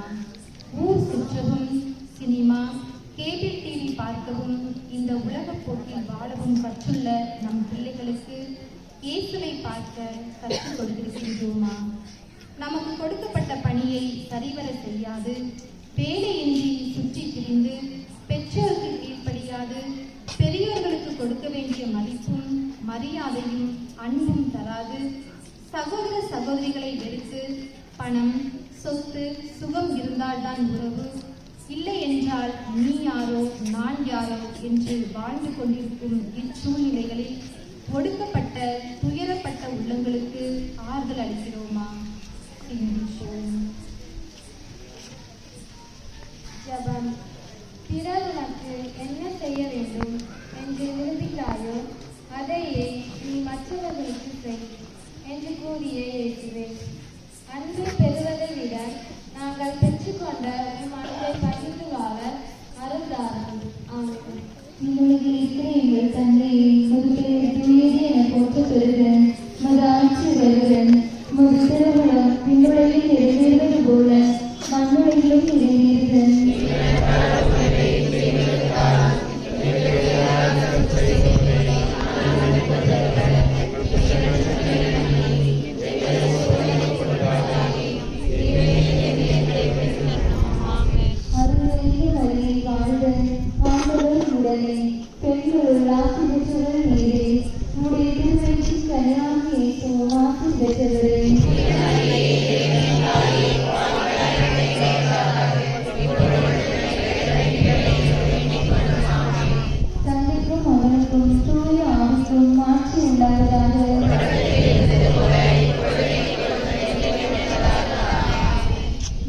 [SPEAKER 8] ஊர் சுற்றவும், சினிமா, கேபிள் டிவி பார்க்கவும், இந்த உலகப் போக்கில் வாழவும் கற்றுள்ள நம் பிள்ளைகளுக்கு இயேசுவை பார்க்க கற்றுக் கொடுத்திருக்கின்றோமா? நமக்கு கொடுக்கப்பட்ட பணியை சரிவர செய்யாது, வேலையின்றி சுற்றி திரிந்து, பெற்றோருக்கு கீழ்ப்படியாது, பெரியோர்களுக்கு கொடுக்க வேண்டிய மதிப்பும் மரியாதையும் அன்பும் தராது, சகோதர சகோதரிகளை வெறுத்து பணம், சொத்து, சுகம் இருந்தால்தான் உறவு, இல்லை என்றால் நீ யாரோ நான் யாரோ என்று வாழ்ந்து கொண்டிருக்கும் இச்சூழ்நிலைகளில் ஒடுக்கப்பட்ட துயரப்பட்ட உள்ளங்களுக்கு ஆறுதல் அளிக்கிறோமா?
[SPEAKER 2] ஜெபம். பிறர் உனக்கு என்ன செய்ய வேண்டும் என்று விரும்புகிறாயோ அதையே நீ மற்றவர்களுக்கு செய் என்று கூறிய இயேசுவே, அன்பு பெறுவதை விட நாங்கள் பெற்றுக்கொண்ட உம் அன்பை பகிர்ந்து வாழ அருள்தாரும். ஆமென்.
[SPEAKER 4] உங்களுக்கு இருக்கிற எங்கள் தந்தையே, உமது பெயர் தூயது என போற்ற பெறுக. உமது ஆட்சி வருக. உமது திருவுளம் விண்ணுலகில் நிறைவேறுவது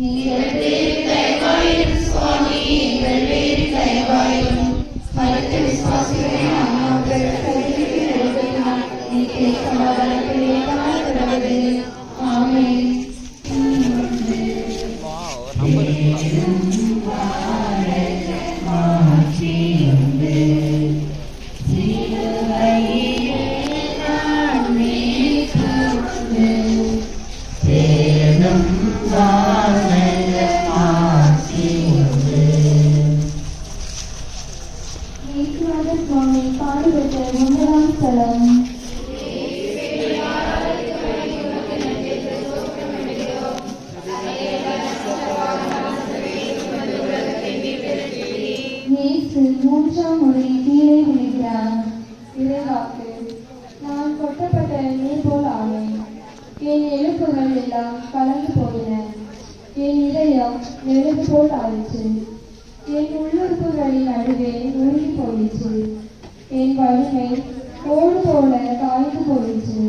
[SPEAKER 6] நீங்கள் பேரில் தயவாயிரும் சுவாமி, எங்கள் பேரில் தயவாயிரும். மரித்த விசுவாசிகளின் ஆன்மாக்கள் கருணைக்கு நடுவினால் நித்திய சமாதானத்தில் ஏகமாய் கடவுளே. ஆமென்.
[SPEAKER 4] சுவாமி பாடுபட்ட ஒன்பதாம் ஸ்தலம். இயேசு மூன்றாம் முறை கீழே விழுகிறார். இறைவாக்கு: நான் கொட்டப்பட்ட நீர் போல் ஆனேன். என் எலும்புகள் எல்லாம் கலந்து போயின. என் இதயம் நெருப்பு போல் ஆயிற்று. என் உள்ளுறுப்புகளின் நடுவே உருகி போயிற்று. என் வலிமை தோடு போல காய்ந்து போயிற்று.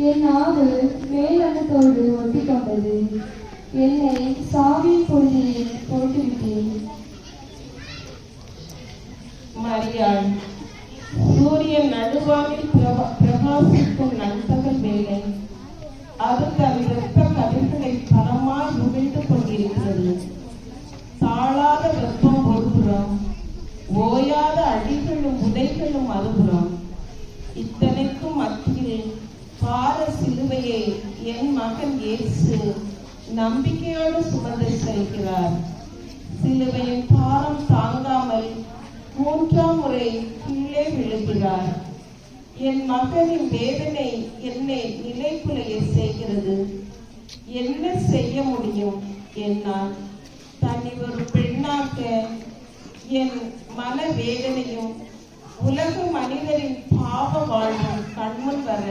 [SPEAKER 4] என் நாவு மேலனத்தோடு ஒட்டி கொண்டது. என்னை சாவின் பொழுதில் போட்டுவிட்டேன்.
[SPEAKER 3] மரியாள். சூரியன் நடுவானில் பிரகாசிக்கும் நண்பகல் வேலை. அது தன் வெப்ப கதிர்களை பலமாய் உமிழ்ந்து கொண்டிருக்கிறது. தாழாத வெப்பம் ஒருபுறம், ஓயாத அடிகளும் உதைகளும் மறுபுறம். இத்தனைக்கும் மத்தியில் பார சிலுவையை என் மகன் இயேசு நம்பிக்கையோடு சுமந்து செல்கிறார். சிலுவையின் பாரம் தாங்காமல் மூன்றாம் முறை கீழே விழுகிறார். என் மகனின் வேதனை என்னை நிலைக்குலைய செய்கிறது. என்ன செய்ய முடியும் என்னால்? தன்னை ஒரு பெண்ணாக்க என் மன வேதனையும் உலக மனிதரின் பாவ வாழ்வும் கண்முன் வர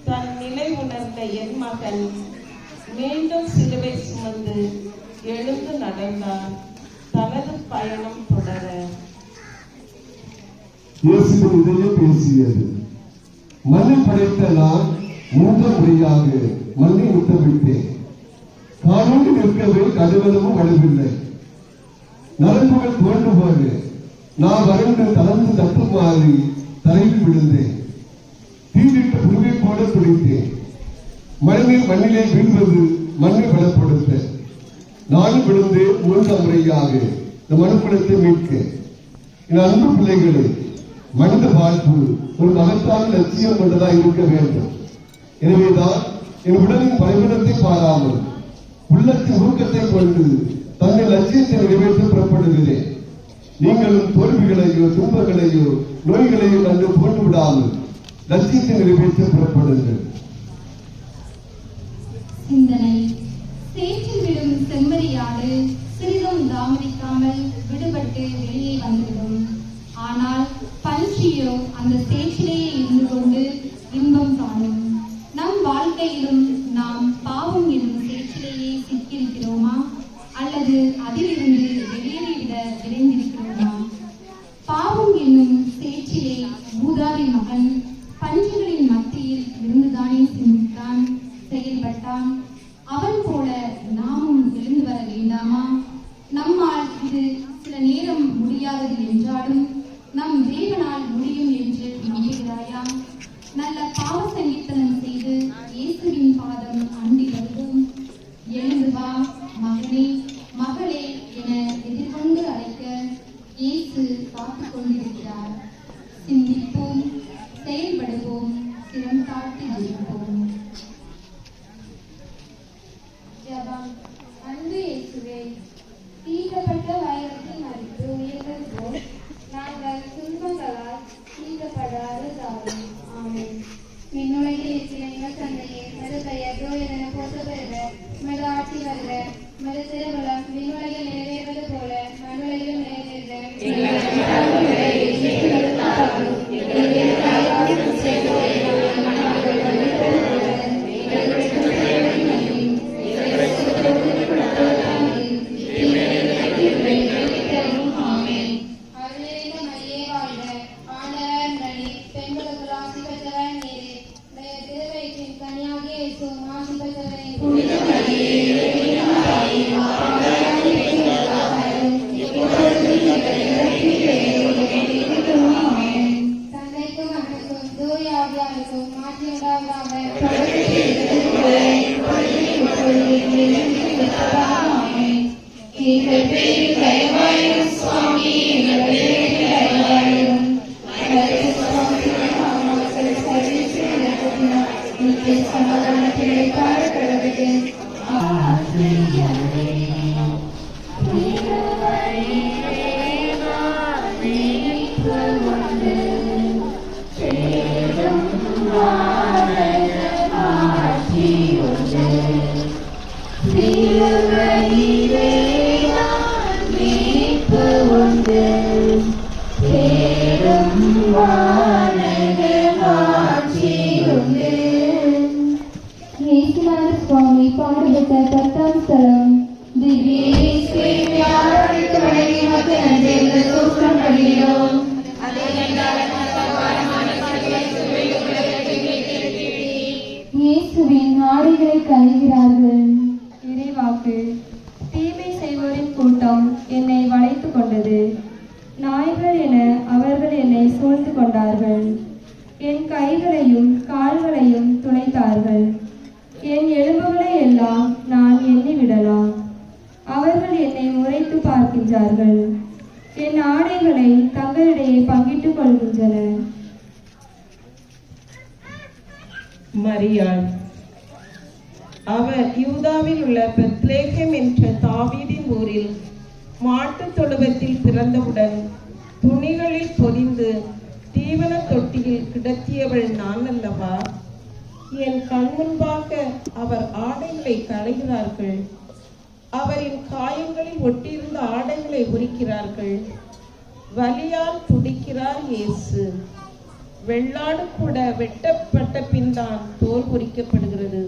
[SPEAKER 3] தன் நிலை உணர்ந்த என் மகன் மீண்டும் சிலுவை சுமந்து எழுந்து நடந்தார். தனது பயணம் தொடர
[SPEAKER 1] இயேசுவின் இதயம் பேசியது. மண்ணை படைத்த நான் மூன்றாம் முறையாக மண்ணை முத்தமிட்டேன். காலோடு நிற்கவே கடுவதும் வலுவில்லை. நரம்புகள் தோன்று போக நான் வறண்டு தளர்ந்து தட்டுமாறி தரையில் விழுந்தேன். தீண்டிட்ட புழுவை போல துடித்தேன். மண்ணில் மண்ணிலே வீழ்வது மண்ணை பலப்படுத்த நானும் விழுந்து மூன்றாம் முறையாக இந்த மனுக்குலத்தை மீட்க. என் அன்பு பிள்ளைகளை, மனித வாழ்வு ஒரு மகத்தான லட்சியம் கொண்டதாக இருக்க வேண்டும். எனவேதான் என் உடலின் பலவீனத்தை பாராமல் உள்ளத்தின் ஊக்கத்தை கொண்டு தன்னை லட்சியத்தை நிறைவேற்ற புறப்படுகிறேன். நீங்களும் தோல்விகளையோ துன்பங்களையோ நோய்களையோ கண்டு போட்டு விடாமல் லட்சியத்தை நிறைவேற்ற புறப்படுங்கள்.
[SPEAKER 8] சிந்தனை: சேற்றில் விடும் செம்மறியாடு சிறிதும் தாமதிக்காமல் விடுபட்டு வெளியே வந்துவிடும். ஆனால் பன்றியோ அந்த சேற்றிலேயே இருந்து கொண்டு இன்பம் காணும். நம் வாழ்க்கையிலும் நாம் பாவம் என்னும் சேற்றிலேயே சிக்கியிருக்கிறோமா, அல்லது அதிலிருந்து வெளியேறிவிட விரைந்திருக்கிறோமா? பாவம் என்னும் சேற்றிலே பூதாவின் மகன் பன்றிகளின் மத்தியில் இருந்துதானே சிந்தித்தான், செயல்பட்டான். அவன் போல நாமும் எழுந்து வர வேண்டாமா? நம்மால் இது சில நேரம் முடியாதது என்றாலும் நம் தேவனால் முடியும் என்று நம்புகிறாயா? நல்ல பாவ சங்கீர்த்தனம் செய்து இயேசுவின் பாதம் அண்டி வருவோம். எழுந்து வா மகனே, மகளே என எதிர்கொண்டு அழைக்க இயேசு காத்துக் கொண்டிருக்கிறார். சிந்திப்போம், செயல்படுவோம், சிரம் தாழ்த்தி ஜெயிப்போம்.
[SPEAKER 2] ஜெபம். அன்பு இயேசுவே, தீட்டப்பட்ட வைரத்தின் மதிப்பு உயர்ந்தது போல் நாங்கள் துன்பங்களால் தீட்டப்படாததாகும். ஆமென். விண்ணுலகில் இருக்கிற எங்கள் தந்தையே, உமது பெயர் தூயதென போற்றப் பெறுக. உமது ஆட்சி வருக. உமது திருவுளம் விண்ணுலகில் நிறைவேறுவது போல மண்ணுலகிலும் நிறைவேறுக.
[SPEAKER 6] புனித மரியே, எங்கள் பேரில் தயவாயிரும் சுவாமி, எங்கள் பேரில் தயவாயிரும். சமாதானத்திலே காண கடவுளே.
[SPEAKER 4] சுவாமி பாடுபட்ட பத்தாம் ஸ்தலம். இயேசுவின் ஆடைகளை களைகிறார்கள்.
[SPEAKER 2] இறைவாக்கு. தீமை செய்வோரின் கூட்டம் என்னை வளைத்துக் கொண்டது. நாய்கள் என அவர்கள் என்னை சூழ்ந்து கொண்டார்கள். என் கைகளையும் கால்களையும் துளைத்தார்கள். என் எலும்புகளை எல்லாம் நான் எண்ணிவிடலாம். அவர்கள் என்னை முறைத்து பார்க்கின்றார்கள். என் ஆடைகளை தங்களிடையே பங்கிட்டுக் கொள்கின்றனர்.
[SPEAKER 3] மரியாள். அவர் யூதாவில் உள்ள பெத்லேஹேம் என்ற தாவீதின் ஊரில் மாட்டுத் தொழுவத்தில் பிறந்தவுடன் துணிகளில் பொதிந்து தீவன தொட்டியில் கிடத்தியவள் நான் அல்லவா? என் கண் முன்பாக அவர் ஆடைகளை களைகிறார்கள். அவரின் காயங்களில் ஒட்டியிருந்த ஆடைகளை உரிக்கிறார்கள். வலியால் துடிக்கிறார் இயேசு. வெள்ளாடு கூட வெட்டப்பட்ட பின் தான் தோல் உரிக்கப்படுகிறது.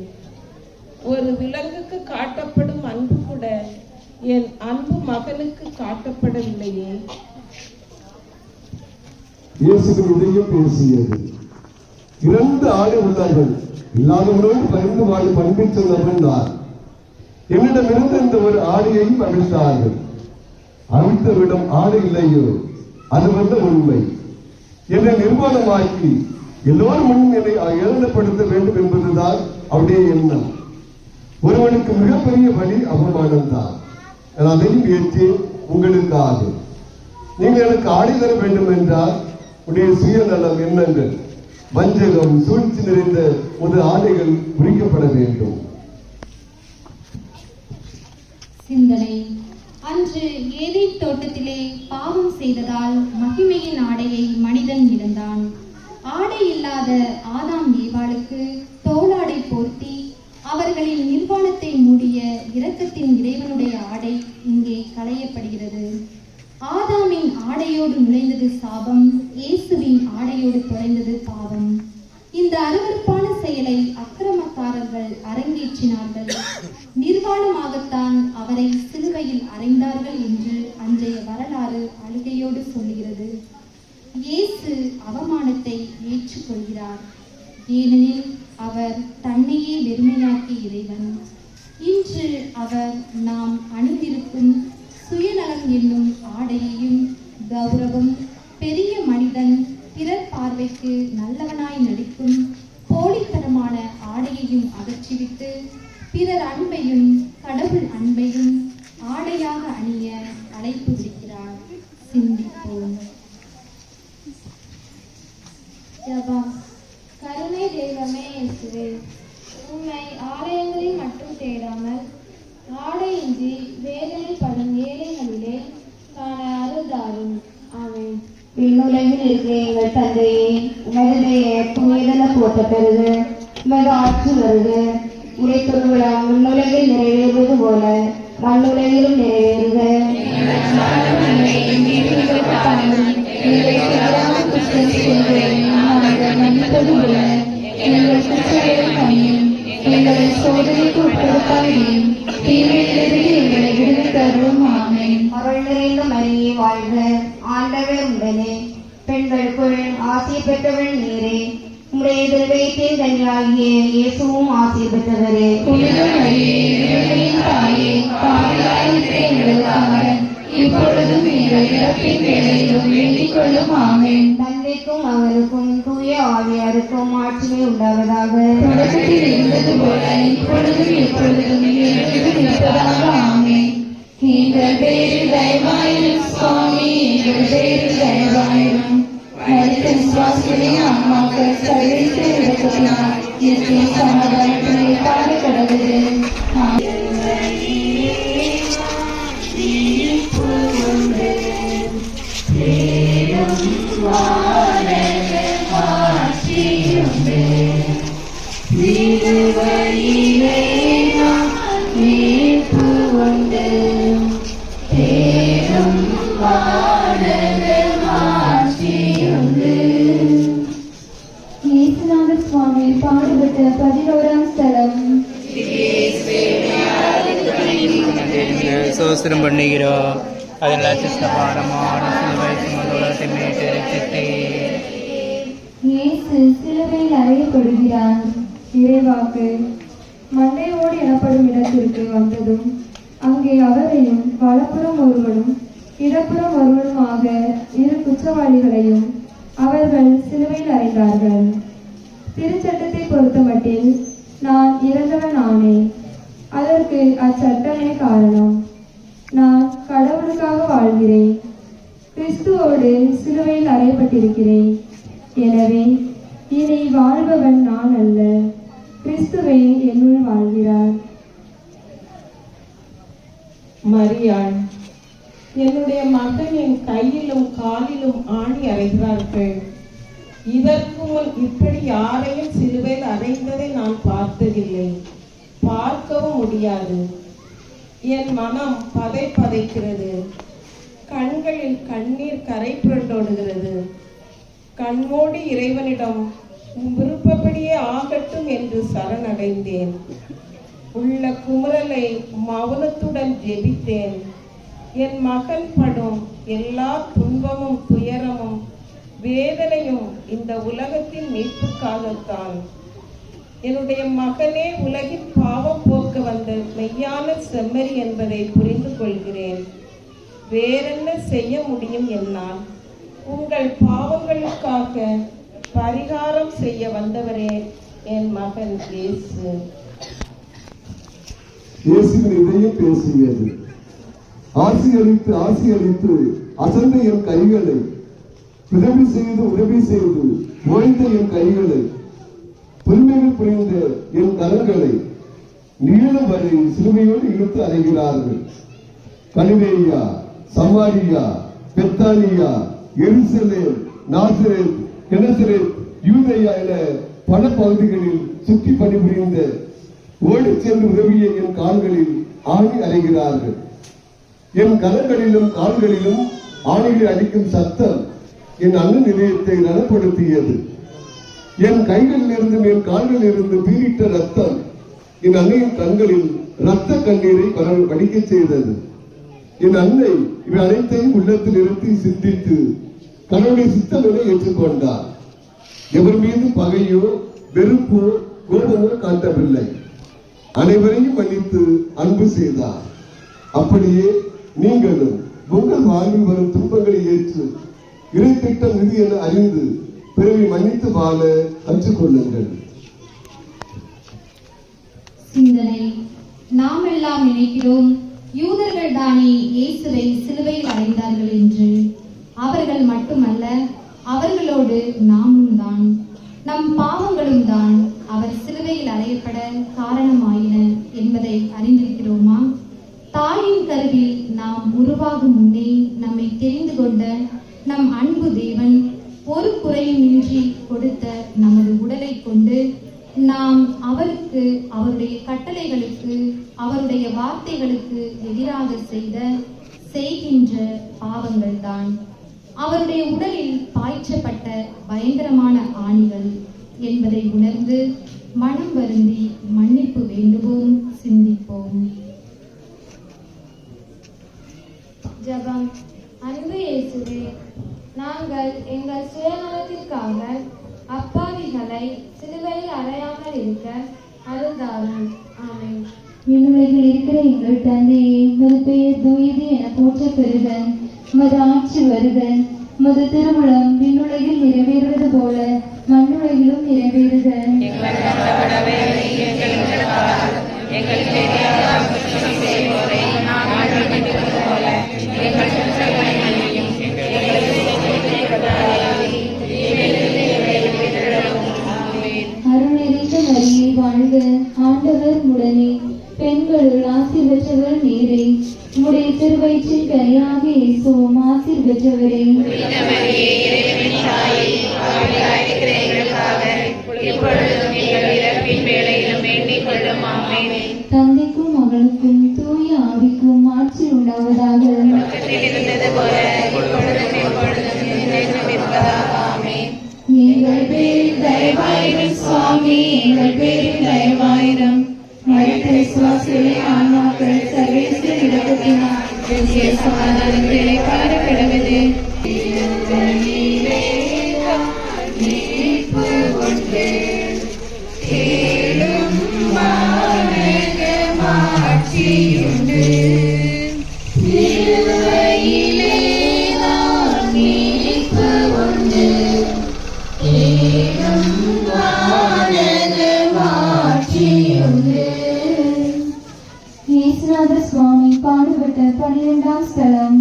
[SPEAKER 3] ஒரு விலங்குக்கு காட்டப்படும் அன்பு கூட என் அன்பு மகனுக்கு காட்டப்படவில்லையே.
[SPEAKER 1] இயேசுவின் இதயம் பேசியது. 2 ஆடு உள்ளார்கள். இல்லாதவரோடு பகிர்ந்து வாழ பண்பை சொன்னவன் நான். என்னிடமிருந்து இந்த ஒரு ஆடையையும் அவிழ்த்தார்கள். அவிழ்த்தவிடம் ஆடு இல்லையோ, அது வந்து உண்மை. என்னை நிர்வாணமாக்கி எல்லோரும் முன் என்னை ஏளனப்படுத்த வேண்டும் என்பதுதான் அவருடைய எண்ணம். ஒருவனுக்கு மிகப்பெரிய வழி அவமானம் தான். அதையும் ஏற்றி உங்களுக்காக நீங்கள் எனக்கு ஆடை தர வேண்டும் என்றால் உடைய சுயநலம் எண்ணங்கள், வஞ்சகம், சூழ்ச்சி நிறைந்த ஒரு ஆடைகள் உரிக்கப்பட வேண்டும்.
[SPEAKER 8] சிந்தனை. அன்று ஏதேன் தோட்டத்திலே பாவம் செய்ததால் மகிமையின் ஆடையை மனிதன் இழந்தான். ஆடை இல்லாத ஆதாம் ஏவாளுக்கு தோளாடை போர்த்தி அவர்களின் நிர்வாணத்தை மூடிய இரக்கத்தின் இறைவனுடைய ஆடை இங்கே களையப்படுகிறது. ஆதாமின் ஆடையோடு நுழைந்தது சாபம், இயேசுவின் ஆடையோடு தொலைந்தது பாவம். இந்த அருவருப்பான செயலை அக்கிரமக்காரர்கள் அரங்கேற்றினார்கள். நிர்வாணமாகத்தான் அவரை சிலுவையில் அறைந்தார்கள் என்று அன்றைய வரலாறு அழுகையோடு சொல்லுகிறது. இயேசு அவமானத்தை ஏற்றுக்கொள்கிறார். ஏனெனில் அவர் தன்னையே வெறுமையாக்கிய இறைவன். இன்று அவர் நாம் அணிந்திருக்கும் சுயநலம் என்னும் ஆடையையும் கௌரவம், பெரிய மனிதன், பிறர் பார்வைக்கு நல்லவனாய் நடிக்கும் போலித்தனமான ஆடையையும் அகற்றிவிட்டு பிறர் அன்பையும் கடவுள் அன்பையும் ஆடையாக அணிய அழைப்பு விடுக்கிறார். சிந்திப்போம்.
[SPEAKER 2] ஜெபம். கருணை தெய்வமே இயேசுவே, உம்மை ஆலயங்களில் மட்டும் தேடாமல் ஆடையின்றி வேதனைப்படும் ஏழைகளிலே காண அருள்தாரும். ஆமென்.
[SPEAKER 7] விண்ணுலகில் இருக்கிற எங்கள் தந்தையே, உமது பெயர் தூயதென போற்ற பெறுக. உமது ஆட்சி வருக. உரை திருவிழா விண்ணுலகில் நிறைவேறுவது போல மண்ணுலகிலும் நிறைவேறுக. எங்களை சோதனைக்கு உட்படுத்தாதேயும் தீமையிலிருந்து எங்களை விடுவித்து தரும். ஆமென். அருள் நிறைந்த மரியே வாழ்க, ஆண்டவர் உடனே பெண்களுக்குள் ஆசி பெற்றவள் நீரே. உம்முடைய திருவயிற்றின் கனியாகிய இயேசுவும் ஆசி பெற்றவரே. இப்பொழுதும் எங்கள் இறப்பின் வேளையிலும் வேண்டிக் கொள்ளும். ஆமென். தந்தைக்கும் அவருக்கும் தூய ஆவியாருக்கும் ஆட்சியை உண்டாவதாக. தொடக்கத்தில் இருந்தது போல இப்பொழுதும் எப்பொழுதும் இருப்பதாக. ஆமென்.
[SPEAKER 6] எங்கள் பேரில் தயவாயிரும் சுவாமி, எங்கள் பேரில் தயவாயிரும். மனித விசுவாசிகளின் ஆன்மாக்கள் சர்வீசை விடத்தினால் இயற்கை சமாதானத்தினை காண கடவுது.
[SPEAKER 4] இயேசுநாத சுவாமி பாடுபட்ட 11ஆம் ஸ்தலம்.
[SPEAKER 5] சோஸ்திரம் பண்ணுகிறோம். அதெல்லாம் சிஸ்டபாரமான சிலுவை சுமந்துள்ளத்தை மீட்டு ரட்சித்தே.
[SPEAKER 4] இயேசு சிலுவையில் அறையப்படுகிறார். இறைவாக்கு. மண்டையோடு எனப்படும் இடத்திற்கு வந்ததும் அங்கே அவரையும் வலப்புறம் ஒருவனும் இடப்புறம் ஒருவனுமாக 2 குற்றவாளிகளையும் அவர்கள் சிலுவையில் அறைந்தார்கள். திருச்சட்டத்தை பொறுத்தமட்டில் நான் இறந்தவன் ஆனேன். அதற்கு அச்சட்டமே காரணம். நான் கடவுளுக்காக வாழ்கிறேன். கிறிஸ்துவோடு சிலுவையில் அறையப்பட்டிருக்கிறேன். எனவே இனி வாழ்பவன் நான் அல்ல, கிறிஸ்துவே என்னுள் வாழ்கிறார்.
[SPEAKER 3] மரியாள், என்னுடைய மகன் என் கையிலும் காலிலும் ஆணி அறைகிறார்கள். இதற்கு முன் இப்படி யாரையும் சிலுவையில் அறைந்ததை நான் பார்த்ததில்லை, பார்க்கவும் முடியாது. என் மனம் பதைக்கிறது, கண்களில் கண்ணீர் கரை புரண்டோடுகிறது. கண்மூடி இறைவனிடம் விருப்பப்படியே ஆகட்டும் என்று சரணடைந்தேன். உள்ள குமுறலை மௌனத்துடன் ஜெபித்தேன். என் மகன் படும் எல்லா துன்பமும் துயரமும் வேதனையும் இந்த உலகத்தின் மீட்புக்காகத்தான். என்னுடைய மகனே உலகின் பாவம் போக்க வந்த மெய்யான செம்மறி என்பதை புரிந்து கொள்கிறேன். வேறென்ன செய்ய முடியும் என்னால்? உங்கள் பாவங்களுக்காக பரிகாரம் செய்ய வந்தவரே என் மகன் இயேசு.
[SPEAKER 1] இயேசுவின் இதயம் பேசியது. ஆசியளித்து அசந்த என் கைகளை, உதவி செய்து ஓய்ந்த என் கைகளை, புதுமைகள் புரிந்த என் கரங்களை நீளம் வரை சிலுவையோடு இழுத்து அறைகிறார்கள். கலிலேயா, சமாரியா, பெத்தானியா, எருசலேம், நாசரேத், கெனசரேத், யூதேயா என பல பகுதிகளில் சுற்றி பணிபுரிந்த ஓடிச் சென்று உதவிய என் கால்களில் ஆணி அறைகிறார்கள். என் கரங்களிலும் கால்களிலும் ஆணிகள் அடிக்கும் சத்தம் என் அண்ணன் இதயத்தை நலப்படுத்தியது. என் கைகளில் இருந்தும் என் கால்களில் இருந்து பீரிட்ட ரத்தம் என் அன்னையின் கண்களில் ரத்த கண்ணீரை படிக்க செய்தது. என் அன்னை இவை அனைத்தையும் உள்ளத்தில் இருத்தி சிந்தித்து கடவுளுடைய சித்தங்களை ஏற்றுக்கொண்டார். எவர் மீது பகையோ வெறுப்போ கோபமோ காட்டவில்லை. அனைவரையும் மன்னித்து அன்பு செய்தார். அப்படியே நீங்களும் உங்கள் வாழ்வில் வரும் துன்பங்களை ஏற்று இறை திட்டம் நிதி என அறிந்து பிறரை மன்னித்து வாழ கற்றுக்கொள்ளுங்கள்.
[SPEAKER 8] சிந்தனை. நாம் எல்லாம் நினைக்கிறோம், யூதர்கள் தானே இயேசுவை சிலுவையில் அறைந்தார்கள் என்று. அவர்கள் மட்டுமல்ல, அவர்களோடு நாமும் தான். நம் பாவங்களும் தான் அவர் சிலுவையில் அறையப்பட காரணமாயின என்பதை அறிந்திருக்கிறோமா? தாயின் கருவில் நாம் உருவாகும் முன்னே நம்மை தெரிந்து கொண்ட நம் அன்பு தேவன் ஒரு குறையுமின்றி கொடுத்த நமது உடலை கொண்டு நாம் அவருக்கு, அவருடைய கட்டளைகளுக்கு, அவருடைய வார்த்தைகளுக்கு எதிராக செய்கின்ற பாவங்கள் தான் அவருடைய உடலில் பாய்ச்சப்பட்ட பயங்கரமான ஆணிகள் என்பதை உணர்ந்து மனம் வருந்தி மன்னிப்பு வேண்டுவோம், சிந்திப்போம்.
[SPEAKER 2] ஜெபம். அன்பு இயேசுவே, நாங்கள் எங்கள் சுயநலத்திற்காக அப்பாவிகளை சிலுவையில் அறையாமல் இருக்க அருள்தாரும். ஆமென்.
[SPEAKER 4] விண்ணுலகில் இருக்கிற எங்கள் தந்தையே, உமது பெயர் தூயது என போற்ற பெறுக. உமது ஆட்சி வருக. உமது திருவுளம் விண்ணுலகில் நிறைவேறுவது போல மண்ணுலகிலும் நிறைவேறுக.
[SPEAKER 6] எங்களுக்கு
[SPEAKER 4] திருவயிற்றின் கனியாக இயேசுவும் ஆசீர் பெற்றவரே. தந்தைக்கும் மகனுக்கும் தூய ஆவிக்கும் ஆட்சி உண்டாவதாக. எங்கள் பேரில் தயவாயிரம் சுவாமி, எங்கள் பேரில் தயவாயிரம். மரித்த விசுவாசிகளை ஆன்மாக்கள் சர்வேஸ்வரன் இடத்தினார் சமாதானங்களை பார கிடவது. இயேசுநாதர் சுவாமி பாடுபட்ட 12ஆம் ஸ்தலம்.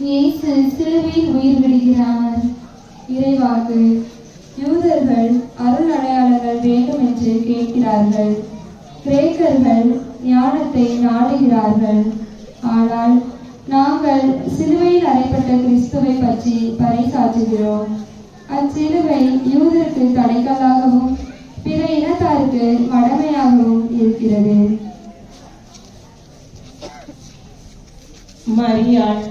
[SPEAKER 4] இயேசு சிலுவையில் உயிர் விடுகிறார். இறைவாக்கு. யூதர்கள் அருள் அடையாளங்கள் வேண்டும் என்று கேட்கிறார்கள். கிரேக்கர்கள் ஞானத்தை நாடுகிறார்கள். ஆனால் நாங்கள் சிலுவையில் அறையப்பட்ட கிறிஸ்துவை பற்றி பறைசாற்றுகிறோம். அச்சிலுவை யூதருக்கு தடைக்கல்லாகவும் பிற இனத்தாருக்கு மடமையாகவும் இருக்கிறது.
[SPEAKER 3] மரியாள்.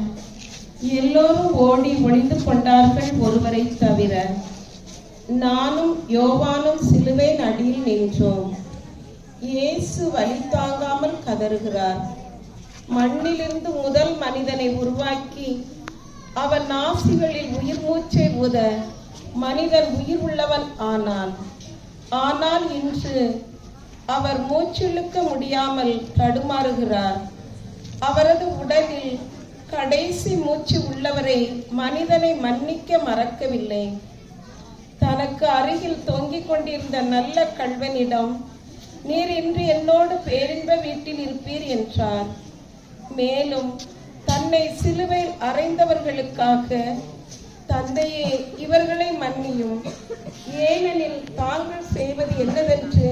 [SPEAKER 3] எல்லோரும் ஓடி ஒளிந்து கொண்டார்கள் ஒருவரை தவிர. நானும் யோவானும் சிலுவை அடியில் நின்றோம். இயேசு வலி தாங்காமல் கதறுகிறார். மண்ணிலிருந்து முதல் மனிதனை உருவாக்கி அவன் நாசிகளில் உயிர் மூச்சை ஊத மனிதன் உயிர் உள்ளவன் ஆனான். ஆனால் இன்று அவர் மூச்சிழுக்க முடியாமல் தடுமாறுகிறார். அவரது உடலில் கடைசி மூச்சு உள்ளவரை மனிதனை மன்னிக்க மறக்கவில்லை. தனக்கு அருகில் தொங்கிக் கொண்டிருந்த நல்ல கள்வனிடம், நீர் இன்று என்னோடு பேரின்ப வீட்டில் இருப்பீர் என்றார். மேலும் தன்னை சிலுவையில் அறைந்தவர்களுக்காக, தந்தையே இவர்களை மன்னியும், ஏனெனில் தாங்கள் செய்வது என்னவென்று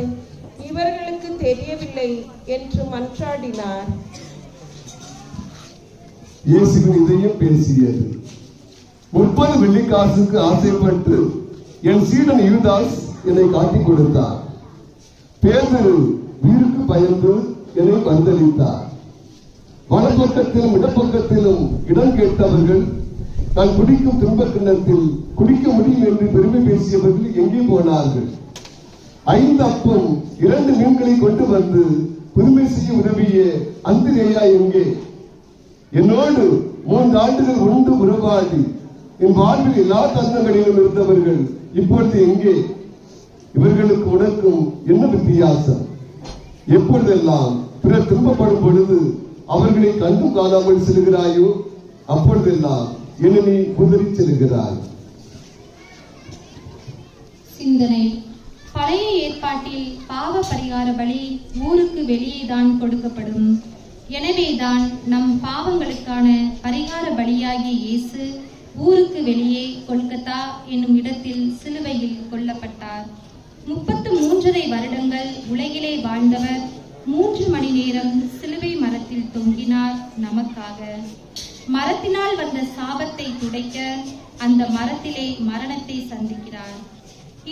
[SPEAKER 3] இவர்களுக்கு தெரியவில்லை என்று மன்றாடினார்.
[SPEAKER 1] இயேசுவின் இதயம் பேசியது. 30 வெள்ளிக்காசுக்கு ஆசைப்பட்டு என் சீடன் யூதாஸ் என்னை காட்டிக் கொடுத்தார். பேதுரு உயிருக்கு பயந்து என்னை வந்தளித்தார். வலப்பக்கத்திலும் இடப்பக்கத்திலும் இடம் கேட்டவர்கள், நான் குடிக்கும் துன்ப கிண்ணத்தில் குடிக்க முடியும் என்று பெருமை பேசியவர்கள் எங்கே போனார்கள்? 5 அப்பம் 2 மீன்களை கொண்டு வந்து புதுமை செய்ய உதவிய அந்திரேயா எங்கே? என்னோடு 3 ஆண்டுகள் உண்டு உறவாடி என் வாழ்வில் எல்லா தருணங்களிலும் இருந்தவர்கள் இப்பொழுது எங்கே? இவர்களுக்கு உனக்கும் என்ன வித்தியாசம்? எப்பொழுதெல்லாம் பிறர் துன்பப்படும் பொழுது அவர்களை கண்டும் காணாமல் செல்கிறாயோ, அப்பொழுதெல்லாம் என்னை குதிரி செல்கிறாய்.
[SPEAKER 8] சிந்தனை. பழைய ஏற்பாட்டில் பாவ பரிகார பலி ஊருக்கு வெளியே தான் கொடுக்கப்படும். எனவேதான் நம் பாவங்களுக்கான பரிகார பலியாகிய இயேசு ஊருக்கு வெளியே கொல்கத்தா என்னும் இடத்தில் சிலுவையில் கொல்லப்பட்டார். 33.5 வருடங்கள் உலகிலே வாழ்ந்தவர் 3 மணி நேரம் சிலுவை மரத்தில் தொங்கினார் நமக்காக. மரத்தினால் வந்த சாபத்தை துடைக்க அந்த மரத்திலே மரணத்தை சந்திக்கிறார்.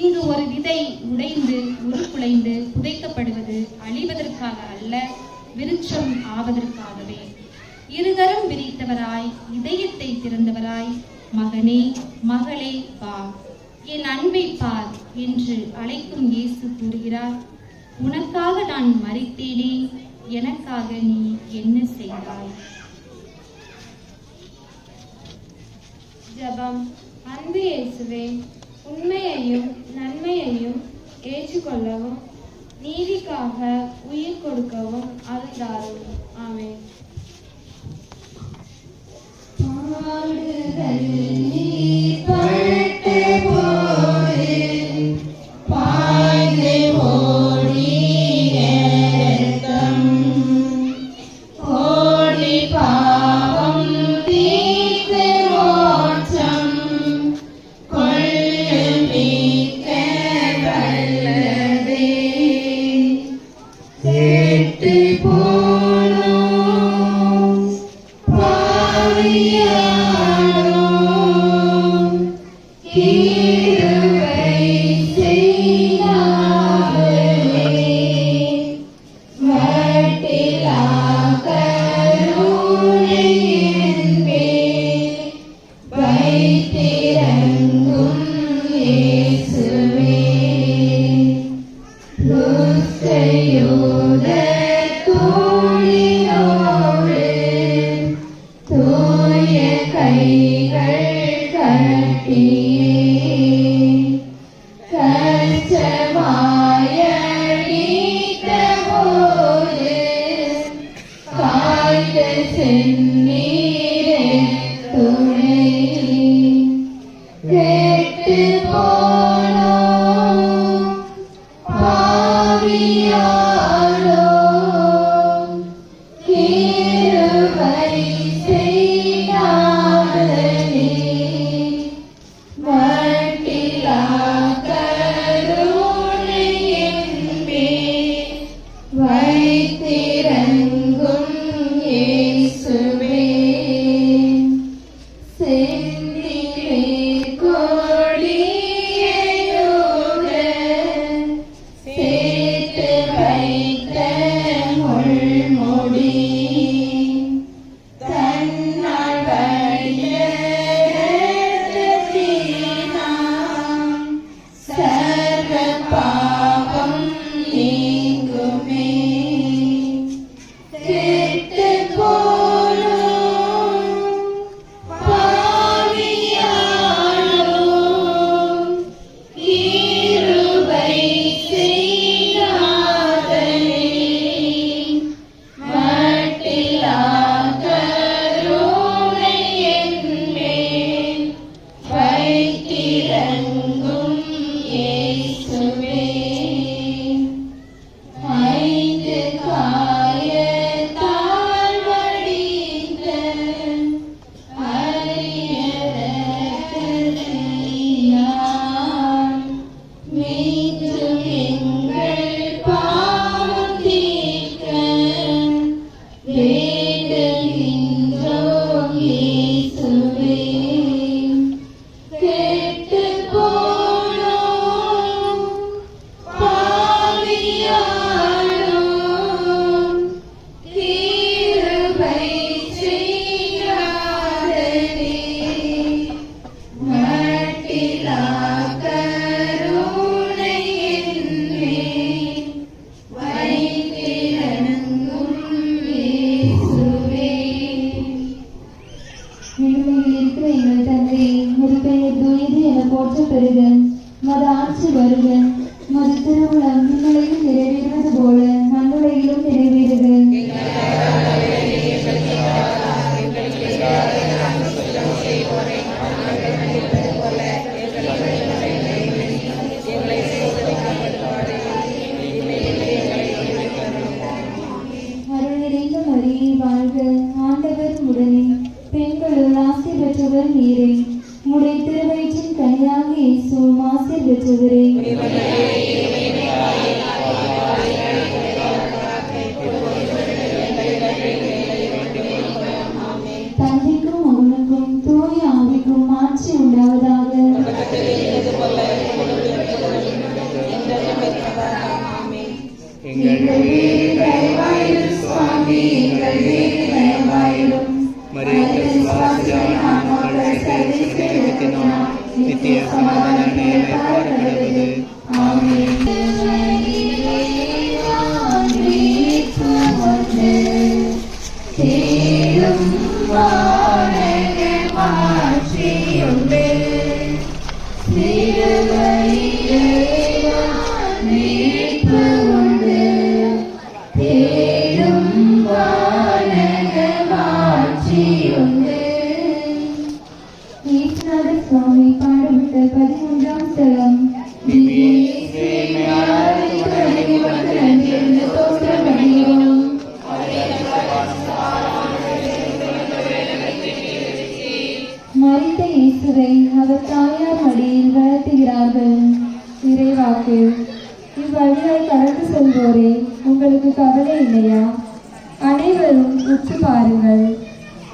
[SPEAKER 8] இங்கு ஒரு விதை உடைந்து உருக்குலைந்து புதைக்கப்படுவது அழிவதற்காக அல்ல, விருட்சம் ஆவதற்காகவே. இருகரம் விரித்தவராய், இதயத்தை திறந்தவராய், மகனே மகளே வா, என் அன்பை பார் என்று அழைக்கும் இயேசு கூறுகிறார், உனக்காக நான் மரித்தேனே, எனக்காக நீ என்ன செய்தாய்?
[SPEAKER 2] ஜெபம். அன்பு இயேசுவே, உண்மையையும் நன்மையையும் ஏற்றுக்கொள்ளவும் நீதிக்காக உயிர் கொடுக்கவும் அருள்தாரும். ஆமென்.
[SPEAKER 4] கொண்ட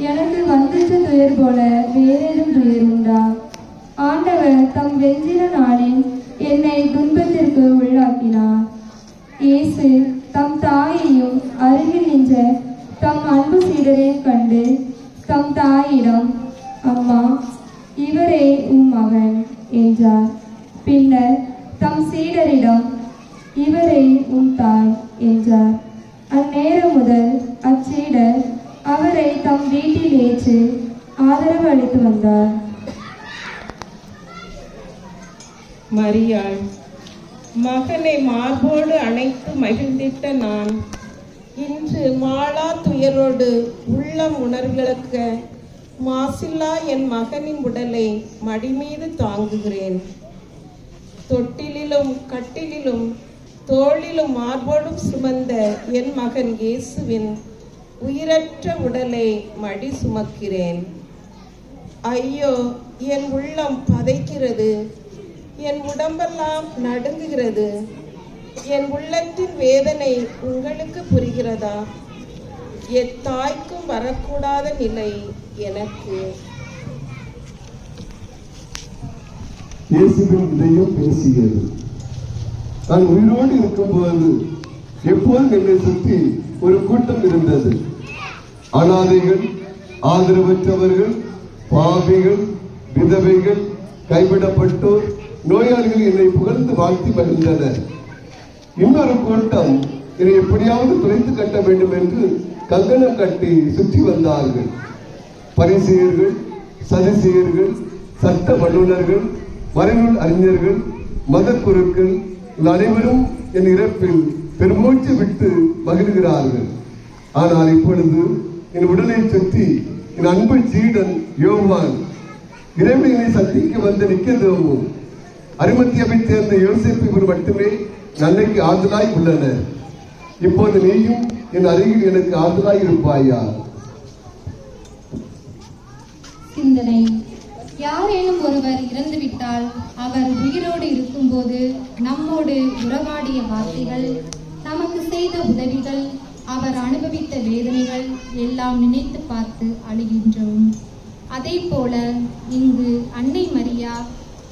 [SPEAKER 4] எனக்கு வந்தது துயர் போல வேறேதும் துயர் உண்டா? ஆண்டவர்
[SPEAKER 2] வெஞ்சின நாளில் என்னை துன்பத்திற்கு உள்ளாக்கினார். இயேசு தம் தாயையும் அருகில் நின்ற தம் அன்பு சீடரையும் கண்டு தம் தாயிடம், அம்மா, இவரே உம் மகன் என்றார். பின்னர் தம் சீடரிடம், இவரே உம் தாய் என்றார். அந்நேரம் முதல் அச்சீடர் அவரை தம் வீட்டில் ஏற்று ஆதரவு அளித்து வந்தார்.
[SPEAKER 3] மரியாள், மகனை மார்போடு அணைத்து மகிழ்ந்திட்ட நான் இன்று மாளா துயரோடு உள்ளம் உணர்விழக்க மாசில்லா என் மகனின் உடலை மடிமீது தாங்குகிறேன். தொட்டிலிலும் கட்டிலிலும் தோளிலும் மார்போடும் சுமந்த என் மகன் இயேசுவின் உயிரற்ற உடலை மடி சுமக்கிறேன். ஐயோ, என் உள்ளம் பதைக்கிறது, என் உடம்பெல்லாம் நடுங்குகிறது. என் உள்ளத்தின் வேதனை உங்களுக்கு புரிகிறதா? எத்தாய்க்கும் வரக்கூடாத நிலை எனக்கு.
[SPEAKER 1] இயேசுவின் இதயம் பேசுகிறது. நான் உயிரோடு இருக்கும்போது எப்போதும் என்னை சுற்றி ஒரு கூட்டம் இருந்தது. அனாதைகள், ஆதரவற்றவர்கள், பாவிகள், விதவைகள், கைவிடப்பட்டோர், நோயாளிகள் என்னை புகழ்ந்து வாழ்த்தி மகிழ்ந்தனர். இன்னொரு கூட்டம் என்னை எப்படியாவது துளைத்து கட்ட வேண்டும் என்று கங்கணம் கட்டி சுற்றி வந்தார்கள். பரிசேயர்கள், சதுசேயர்கள், சட்ட வல்லுநர்கள், மறைநூல் அறிஞர்கள், மத குருக்கள் அனைவரும் என் இறப்பில் பெருமூச்சு விட்டு மகிழ்கிறார்கள். ஆனால் இப்பொழுது என் உடலை சுற்றி என் அன்பு சீடன் யோவான், இறைவனை சந்திக்க வந்த நிக்கதேமு, அரிமத்தியாவைச் சேர்ந்த யோசேப்பு மட்டுமே நன்மைக்கு ஆறுதலாய் உள்ளனர். இப்போது நீயும் என் அருகில் எனக்கு ஆறுதலாய் இருப்பாயா?
[SPEAKER 8] சிந்தனை. யாரேனும் ஒருவர் இறந்துவிட்டால் அவர் உயிரோடு இருக்கும்போது நம்மோடு உறவாடிய வார்த்தைகள், நமக்கு செய்த உதவிகள், அவர் அனுபவித்த வேதனைகள் எல்லாம் நினைத்து பார்த்து அழுகின்றோம். அதே போல இங்கு அன்னை மரியா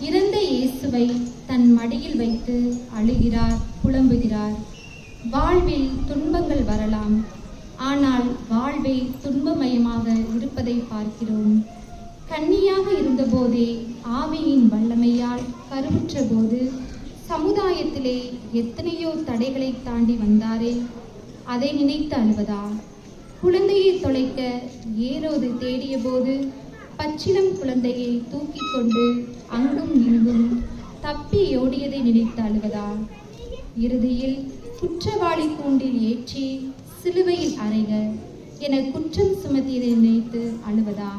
[SPEAKER 8] இறந்த இயேசுவை தன் மடியில் வைத்து அழுகிறார், புலம்புகிறார். வாழ்வில் துன்பங்கள் வரலாம், ஆனால் வாழ்வே துன்பமயமாக இருப்பதை பார்க்கிறோம். கன்னியாக இருந்தபோதே ஆவியின் வல்லமையால் கருவுற்ற போது சமுதாயத்திலே எத்தனையோ தடைகளை தாண்டி வந்தாரே, அதை நினைத்து அழுவதா? குழந்தையை தொலைக்க ஏரோது தேடிய போது பச்சிளம் குழந்தையை தூக்கி கொண்டு அங்கும் இங்கும் தப்பி ஓடியதை நினைத்து அழுவதா? இறுதியில் குற்றவாளி கூண்டில் ஏற்றி சிலுவையில் அறைக என குற்றம் சுமத்தியதை நினைத்து அழுவதா?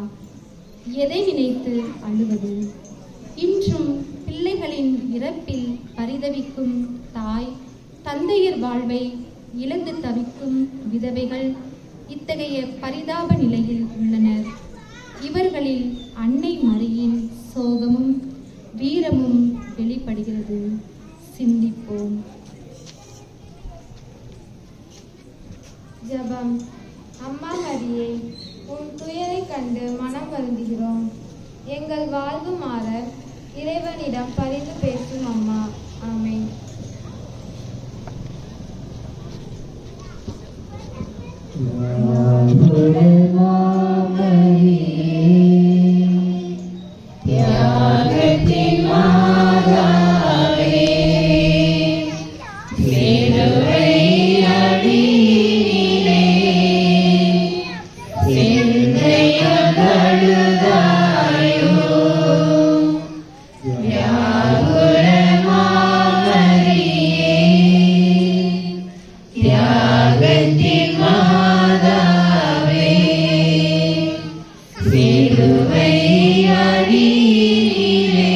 [SPEAKER 8] எதை நினைத்து அழுவது? இன்றும் பிள்ளைகளின் இறப்பில் பரிதவிக்கும் தாய், தந்தையர் வாழ்வை இழந்து தவிக்கும் விதவைகள் இத்தகைய பரிதாப நிலையில் உள்ளனர். இவர்களில் அன்னை மரியின் சோகமும் வீரமும் வெளிப்படுகிறது. சிந்திப்போம்.
[SPEAKER 2] ஜெபம். அம்மா மரியே, உன் துயரை கண்டு மனம் வருந்துகிறோம். எங்கள் வாழ்வு மாற இறைவனிடம் பரிந்து பேசும் அம்மா. ஆமென்.
[SPEAKER 9] சிலுவை அடியிலே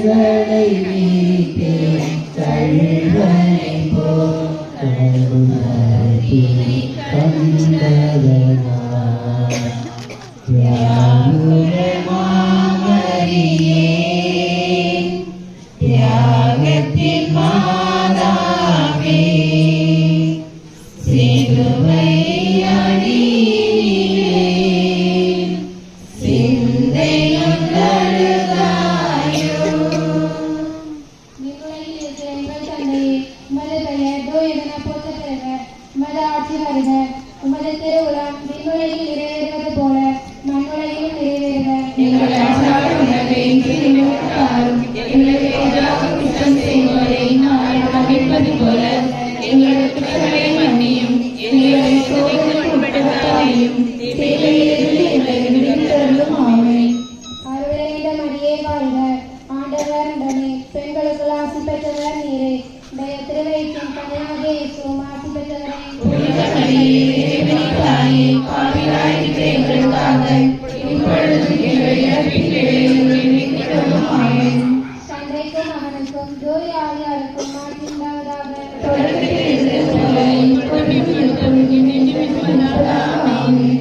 [SPEAKER 9] கண்களை நீட்டு கழுவனை போல் கருணை கண்டதனா தியாகுரமாமரியே தியாகத்தின் மாதாவே சிலுவை அடியிலே சிந்தையும் தழுதாயோ.
[SPEAKER 6] விண்ணுலகில் இருக்கிற எங்கள் தந்தையே, உமது பெயர் தூயதென போற்றப் பெறுக. உமது ஆட்சி வருக. உமது திருவுளம் விண்ணுலகில் நிறைவேறுவது போல மண்ணுலகிலும் நிறைவேறுக.
[SPEAKER 9] எங்கள் அன்றாட உணவை இன்று எங்களுக்கு தாரும். எங்களுக்கு எதிராக குற்றம் செய்வோரை நாங்கள் மன்னிப்பது போல எங்கள் குற்றங்களை மன்னியும். எங்களை சோதனைக்கு உட்படுத்தாதையும் தீமையிலிருந்து எங்களை விடுவித்தருளும். ஆமென்.
[SPEAKER 6] அருள் நிறைந்த மரியே வாழ்க. ஆண்டவர் உடனே பெண்களுக்குள் ஆசி பெற்றவர் நீரே. உடைய திருவயிற்றின் கனியாகிய இயேசுவும் ஆசி பெற்றவரே.
[SPEAKER 9] புனித மரியே, இறைவனின் தாயே, பாவிகளாயிருக்கிற எங்களுக்காக இப்பொழுதும் எங்கள் இறப்பின் வேளையிலும் வேண்டிக் கொள்ளும். ஆமென்.
[SPEAKER 6] தந்தைக்கும் மகனுக்கும் தூய ஆவியாருக்கும் ஆசி உண்டாவதாக.
[SPEAKER 9] தொடக்கத்தில் இருந்தது போல இப்பொழுதும் எப்பொழுதும் என்றும் இருப்பதாக. ஆமென்.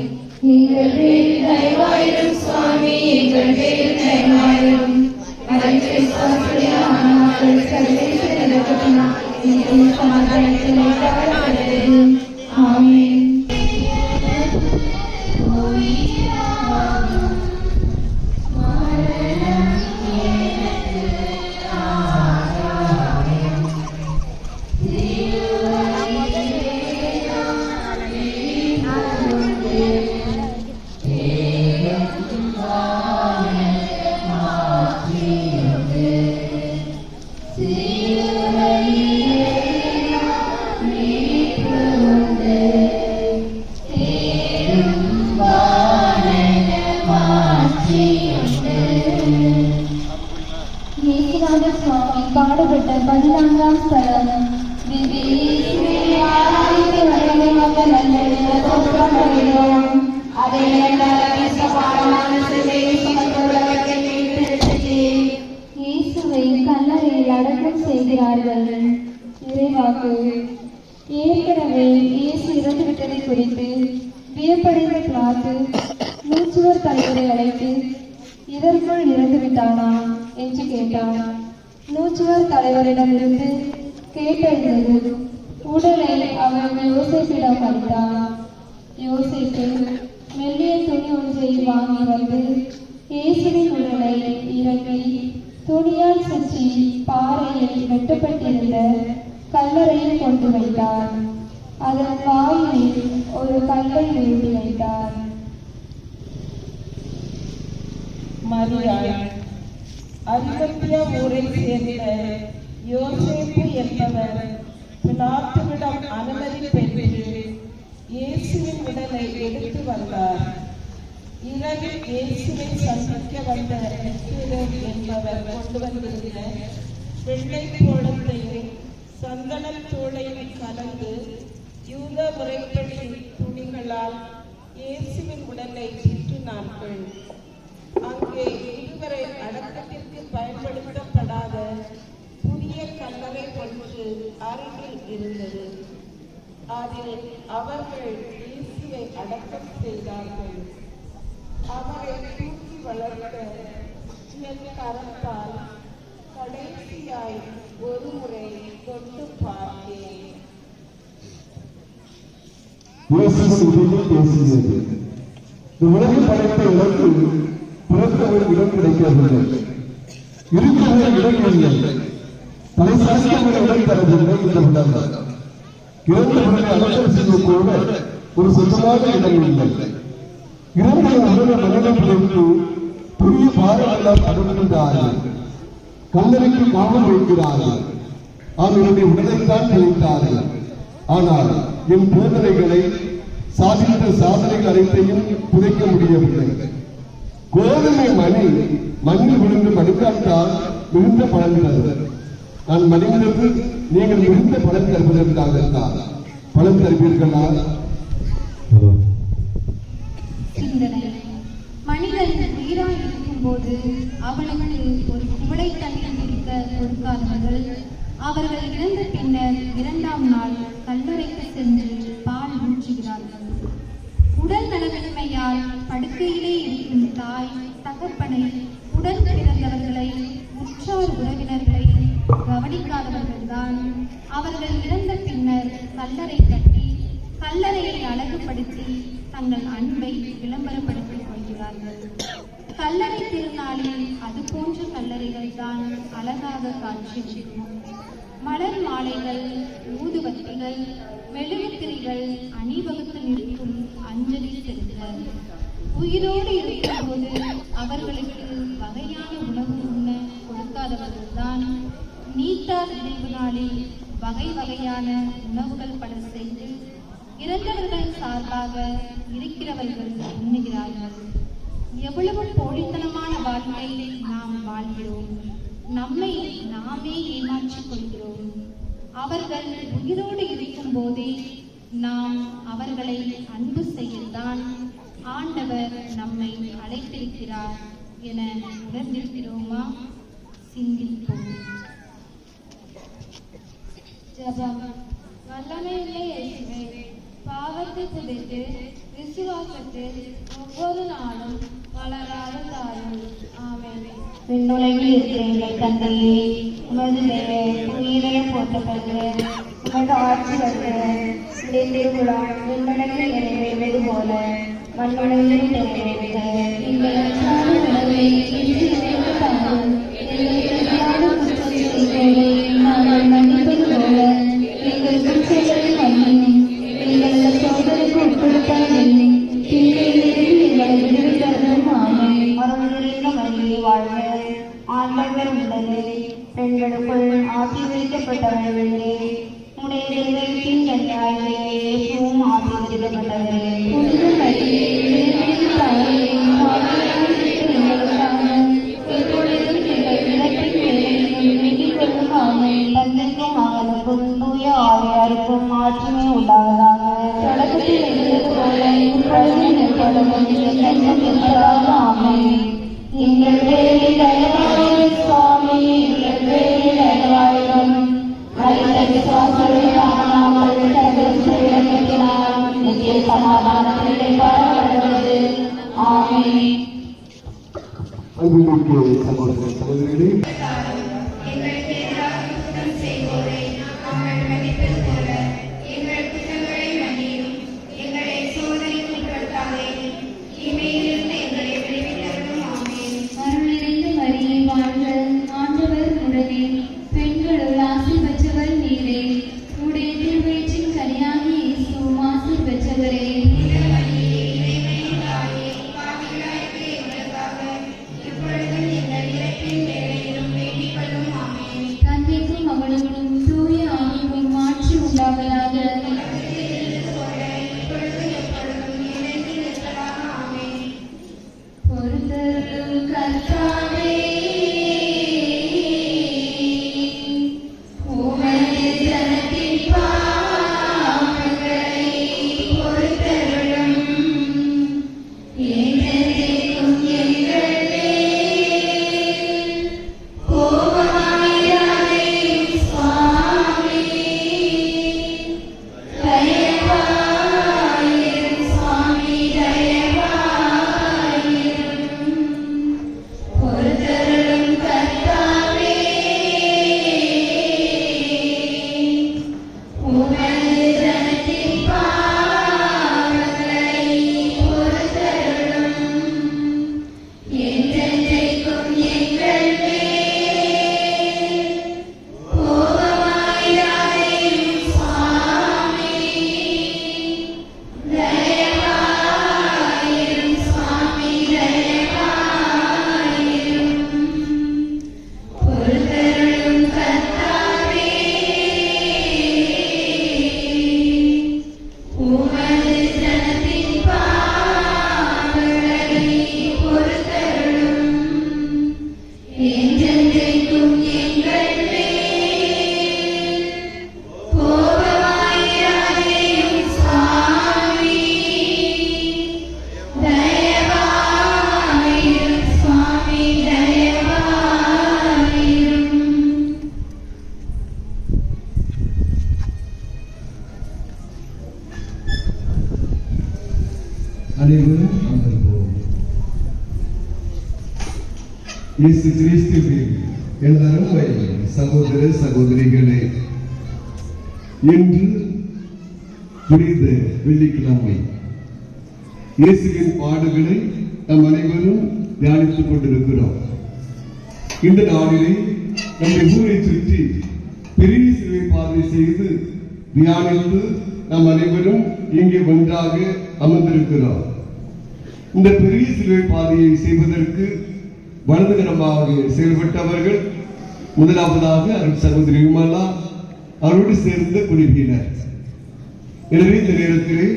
[SPEAKER 9] எங்கள் பேரில் தயவாயிரும் சுவாமி, எங்கள் பேரில் தயவாயிரும். அதற்கு விசுவாசியானால் சர்வேஸ்வர நடக்கட்டும். எங்கள் சமாதானத்தில் தாழ்வானது. ஆமென்.
[SPEAKER 4] இயேசுநாத சுவாமி பாடுபட்ட 14ஆம் ஸ்தலம். இயேசுவை கல்லறையில் அடக்கம் செய்கிறார்கள். இறைவாக்கு. ஏற்கனவே இயேசு இறந்துவிட்டதை குறித்து வியப்படைந்த பிலாத்து நூற்றுவர் தலைவரை அழைத்து இதற்குள் இறந்து விட்டானா என்று கேட்டான். நூற்றுவர் தலைவரிடமிருந்து கேட்டறிந்தது உடலை அவன் யோசேப்பிடம் அளித்தான். யோசேப்பு மெல்லிய துணி ஒன்றை வாங்கி வந்து இயேசுவின் உடலை இறக்கி துணியால் சுற்றி பாறையில் வெட்டப்பட்டிருந்த கல்லறையில் கொண்டு வைத்தார். அதன் வாயிலில் ஒரு கல்லை உருட்டி வைத்தார்.
[SPEAKER 3] மரியாள் அரிமத்தியா ஊரை சேர்ந்த யோசேப்பு என்பவர் பிலாத்துவிடம் அனுமதி பெற்று இயேசுவின் உடலை எடுத்து வந்தார். இரவில் இயேசுவை சந்திக்க வந்த நிக்கோதேம் என்பவர் கொண்டு வந்திருந்த வெள்ளை கோலத்தையும் சந்தனத் தூளையும் கலந்து யூத முறைப்படி துணிகளால் இயேசுவின் உடலை சுற்றினார்கள். அங்கே இதுவரை அடக்கத்திற்கு பயன்படுத்தப்படாத புதிய கல்லறை ஒன்று அருகில் இருந்தது. அதில் அவர்கள் இயேசுவை அடக்கம் செய்தார்கள். அவரை தூக்கி வளர்த்த என் கரத்தால் கடைசியாய் ஒரு முறை தொட்டு பார்த்தேன்.
[SPEAKER 1] பேசியது இந்த உலகில் படைத்த இலக்கு பிறந்தவர் இடம் கிடைக்கவில்லை, இருக்கிறவர் இடம் இல்லை, தலை சாய்ந்தவர் இடம் தரவில்லை. இந்த உலகம் இறந்தவர்களை அடக்கம் செய்ய கூட ஒரு சொந்தமான இடம் இல்லை. இறந்த உடலை மனிதன் பிடித்து புதிய பாரமெல்லாம் அனுப்புகிறார்கள், கல்லறைக்கு காவல் வைக்கிறார்கள். அவர்களுடைய உடலைத்தான் கிடைத்தார்கள். ஆனால் என் போதனைகளை சாதித்த சாதனைகள் அனைத்தையும் புதைக்க முடியவில்லை. கோதுமை மணி மண்ணில் விழுந்து மடிக்காட்டால் மிகுந்த பலன் தருவது. நான் மடிந்தது நீங்கள் மிகுந்த பலன் தருவதற்காகத்தான். பலன் தருவீர்களா?
[SPEAKER 8] மனிதன் உயிராய் இருக்கும் போது அவனுக்கு ஒரு குவளை தண்ணீர் கொடுக்காதவர்கள் அவர்கள் இறந்த பின்னர் 2ஆம் நாள் கல்லறைக்கு சென்று பால் ஊற்றுகிறார்கள். உடல் நலமின்மையால் படுக்கையிலே இருக்கும் தாய் தகப்பனை, உடன் பிறந்தவர்களை, உற்றார் உறவினர்களை கவனிக்காதவர்கள்தான் அவர்கள் இறந்த பின்னர் கல்லறை கட்டி கல்லறையை அழகுபடுத்தி தங்கள் அன்பை விளம்பரப்படுத்திக் கொள்கிறார்கள். கல்லறை திருநாளில் அது போன்ற கல்லறைகள் தான் அழகாக காட்சியளிக்கும். மலர் மாலைகள், ஊதுவத்திகள், மெழுகுத்திரிகள் அணிவகுத்து நிற்கும் அஞ்சலி செலுத்த உயிரோடு இருக்கும்போது அவர்களுக்கு வகையான உணவு உண்ண கொடுக்காதவர்கள்தான் நீத்தார் நினைவு நாளில் வகை வகையான உணவுகள் பல செய்து இறந்தவர்கள் சார்பாக இருக்கிறவர்கள் உண்ணுகிறார்கள். எவ்வளவு போலித்தனமான வாழ்க்கை நாம் வாழ்கிறோம். நம்மை நாமே ஏமாற்றிக் கொள்கிறோம். அவர்கள் உயிரோடு இருக்கும் போதே நாம் அவர்களை அன்பு செய்யத்தான் ஆண்டவர் நம்மை அழைத்திருக்கிறார் என உணர்ந்திருக்கிறோமா? சிந்திப்போம்.
[SPEAKER 2] ஜெபம். வல்லமையுள்ள இயேசுவே, பாவத்தை புதைத்து விசுவாசத்தில் ஒவ்வொரு நாளும் வளராத தாயும். ஆமென்.
[SPEAKER 7] விண்ணுலகில் இருக்கிற எங்கள் தந்தையே, உமது பெயர் உயிரை போற்றப்படுக. உமது ஆட்சி வருக. உடைய திருவுளம் விண்ணுலகில் நிறைவேறுவது போல மண்ணுலகிலும் நிறைவேறுக.
[SPEAKER 6] எங்கள் அன்றாட உணவை இன்று எங்களுக்கு தாரும். எங்களுக்கு எதிரான குற்றம் செய்வோரை நாங்கள் மன்னிப்பது போல எங்கள் குற்றங்களை மன்னியும். எங்களை சோதனைக்கு உட்படுத்தாதேயும். தீமையிலிருந்து எங்களை விடுவித்தருளும். ஆமென்.
[SPEAKER 7] அருள் நிறைந்த மரியே வாழ்க. ஆண்டவர் உண்டது. பெண்களுக்குள் ஆசீர்வதிக்கப்பட்டவர்களே, உடைய தெய்வத்தின் கன்னியாகிய இயேசுவும் ஆசீர்வதிக்கப்பட்டவரே.
[SPEAKER 6] புனித மரியே, இறைவனின் தாயே, பாவிகளாய் இருக்கிற எங்களுக்காக எப்பொழுதும் எங்கள் இறப்பின் வேளையிலும் வேண்டிக் கொள்ளும். ஆமென்.
[SPEAKER 7] தந்தைக்கும் மகனுக்கும் தூய ஆவியாருக்கும் மாற்றுமே உண்டாவதாக.
[SPEAKER 6] தொடக்கத்தில் இருந்தது போல இப்பொழுதும் எப்பொழுதும் என்றென்றும் இருப்பதாக. ஆமென். எங்கள் பேரில் தயவாயிரும் சுவாமி, எங்கள் பேரில் தயவாயிரும். மரித்த விசுவாசங்களுக்காக நாங்கள் தகவல் நித்திய சமாதானத்திலே பரவடுவது. ஆமென்.
[SPEAKER 1] அன்புமிக்க சகோதர சகோதரிகளே,
[SPEAKER 6] எங்களுக்கு எதிராக குற்றம் செய்வோரை நாங்கள் மன்னிப்பது போல எங்கள் குற்றங்களை மன்னியும். எங்களை சோதனைக்கு உட்படுத்தாதேயும். தீமையிலிருந்து எங்களை விடுவித்தருளும். ஆமென். அருள் நிறைந்த மரியே வாழ்க. ஆண்டவர் உடனே பெண்களுள் ஆசி பெற்றவர் நீரே. உடைய திருவயிற்றின் கனியாகிய இயேசுவும் ஆசி பெற்றவரே. தந்தைக்கும் மகனுக்கும் தூய
[SPEAKER 1] இயேசு கிறிஸ்துவின் எனதருமை சகோதர சகோதரிகளே, இன்று புனித வெள்ளிக்கிழமை இயேசுவின் பாடுகளை நம் அனைவரும் தியானித்துக் கொண்டிருக்கிறோம். இந்த நாளிலே நம்முடைய ஊரை சுற்றி பெரிய சிலுவை பாதை செய்து தியானித்து நாம் அனைவரும் இங்கே ஒன்றாக அமர்ந்திருக்கிறோம். இந்த பெரிய சிலுவை பாதையை செய்வதற்கு வலதுகரமாக செயல்பட்டவர்கள் முதலாவதாக அருள் சகோதரி விமலா, அவரோடு சேர்ந்த குழுவினர். எனவே இந்த நேரத்திலே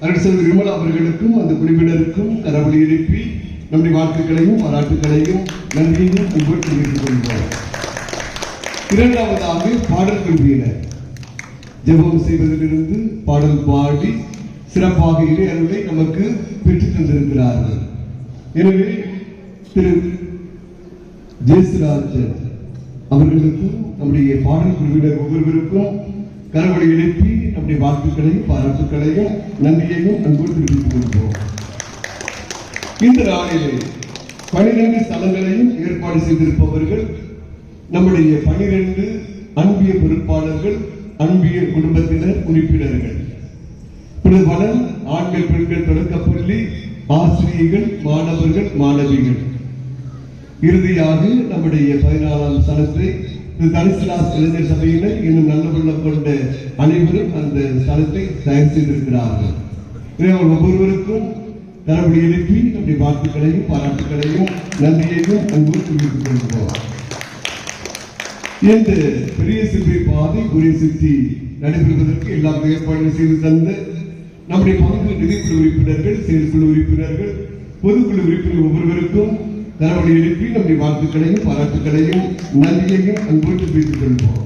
[SPEAKER 1] அருள் சகோதரி விமலா அவர்களுக்கும் அந்த குழுவினருக்கும் கரவொலி எழுப்பி நம்முடைய வாழ்த்துக்களையும் பாராட்டுகளையும் நன்றியையும் உங்களுக்கு தெரிவித்துக் கொள்வோம். இரண்டாவதாக பாடல் குழுவினர் ஜெபம் செய்வதிலிருந்து பாடல் பாடி சிறப்பாக இறை அருளை நமக்கு பெற்றுத் தந்திருக்கிறார்கள். எனவே திரு ஜெயசுராஜன் அவர்களுக்கும் நம்முடைய பாடல் குழுவினர் ஒவ்வொருவருக்கும் கரவொலி எழுப்பி நம்முடைய வாழ்த்துக்களையும் பாராட்டுக்களையும் நன்றியையும் அன்போடு தெரிவித்துக் கொள்வோம். இந்த நாளிலே 12 ஸ்தலங்களையும் ஏற்பாடு செய்திருப்பவர்கள் நம்முடைய 12 அன்பிய பொறுப்பாளர்கள், அன்பிய குடும்பத்தினர், உறுப்பினர்கள், வளன் ஆண்கள் பெண்கள் தொடக்கப்பள்ளி ஆசிரியர்கள், மாணவர்கள், மாணவிகள். இறுதியாக நம்முடைய 14ஆம் ஸ்தலத்தை தரிசலாஸ் இளைஞர் சபையினர் இன்னும் நல்ல உள்ளம் கொண்ட அனைவரும் அந்த ஸ்தலத்தை தயார் செய்திருக்கிறார்கள். ஒவ்வொருவருக்கும் கரவொலி எழுப்பி நம்முடைய வாழ்த்துக்களையும் பாராட்டுகளையும் நன்றியையும் அன்பு தெரிவித்துக் கொள்வோம். இந்த பெரிய சிலுவை பாதை ஊரை சுற்றி நடைபெறுவதற்கு எல்லா ஏற்பாடுகள் செய்து தந்த நம்முடைய பங்கு நிதிக்குழு உறுப்பினர்கள், செயற்குழு உறுப்பினர்கள், பொதுக்குழு உறுப்பினர் ஒவ்வொருவருக்கும் கரவொலி எழுப்பி நம்முடைய வாழ்த்துக்களையும் பாராட்டுகளையும் நன்றியையும் அன்போடு தெரிவித்துக் கொள்வோம்.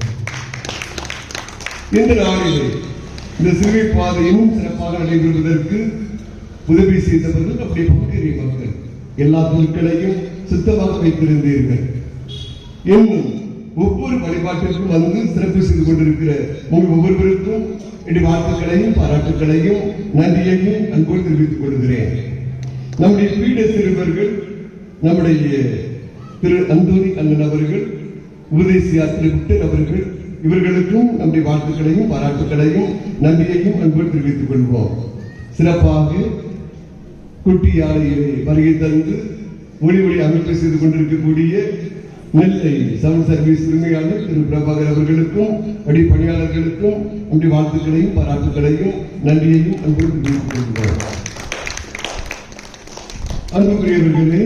[SPEAKER 1] இந்த நாளிலே இந்த சிலுவை பாதை இன்னும் சிறப்பாக நடைபெறுவதற்கு உதவி செய்தவர்கள் நம்முடைய பகுதி மக்கள். எல்லா பொருட்களையும் சுத்தமாக வைத்திருந்தீர்கள். இன்னும் ஒவ்வொரு வழிபாட்டிற்கும் வந்து சிறப்பு செய்து கொண்டிருக்கிற உங்கள் ஒவ்வொருவருக்கும் என்னுடைய வாழ்த்துக்களையும் பாராட்டுகளையும் நன்றியையும் அன்போடு தெரிவித்துக் கொள்கிறேன். நம்முடைய பீட சிறுவர்கள், நம்முடைய திரு அந்தோனி அண்ணன் அவர்கள், உபதேசியா திரு விக்டர் அவர்கள், இவர்களுக்கும் நம்முடைய வாழ்த்துக்களையும் பாராட்டுகளையும் நன்றியையும் அன்போடு தெரிவித்துக் கொள்வோம். சிறப்பாக குட்டி யானையிலே வருகை தந்து ஒளி அமைப்பு செய்து கொண்டிருக்கக்கூடிய நெல்லை சவுண்ட் சர்வீஸ் உரிமையாளர் திரு பிரபாகர் அவர்களுக்கும் பணியாளர்களுக்கும் நம்முடைய வாழ்த்துக்களையும் பாராட்டுகளையும் நன்றியையும் அன்போடு தெரிவித்துக் கொள்கிறோம். அன்புக்குரியவர்களே,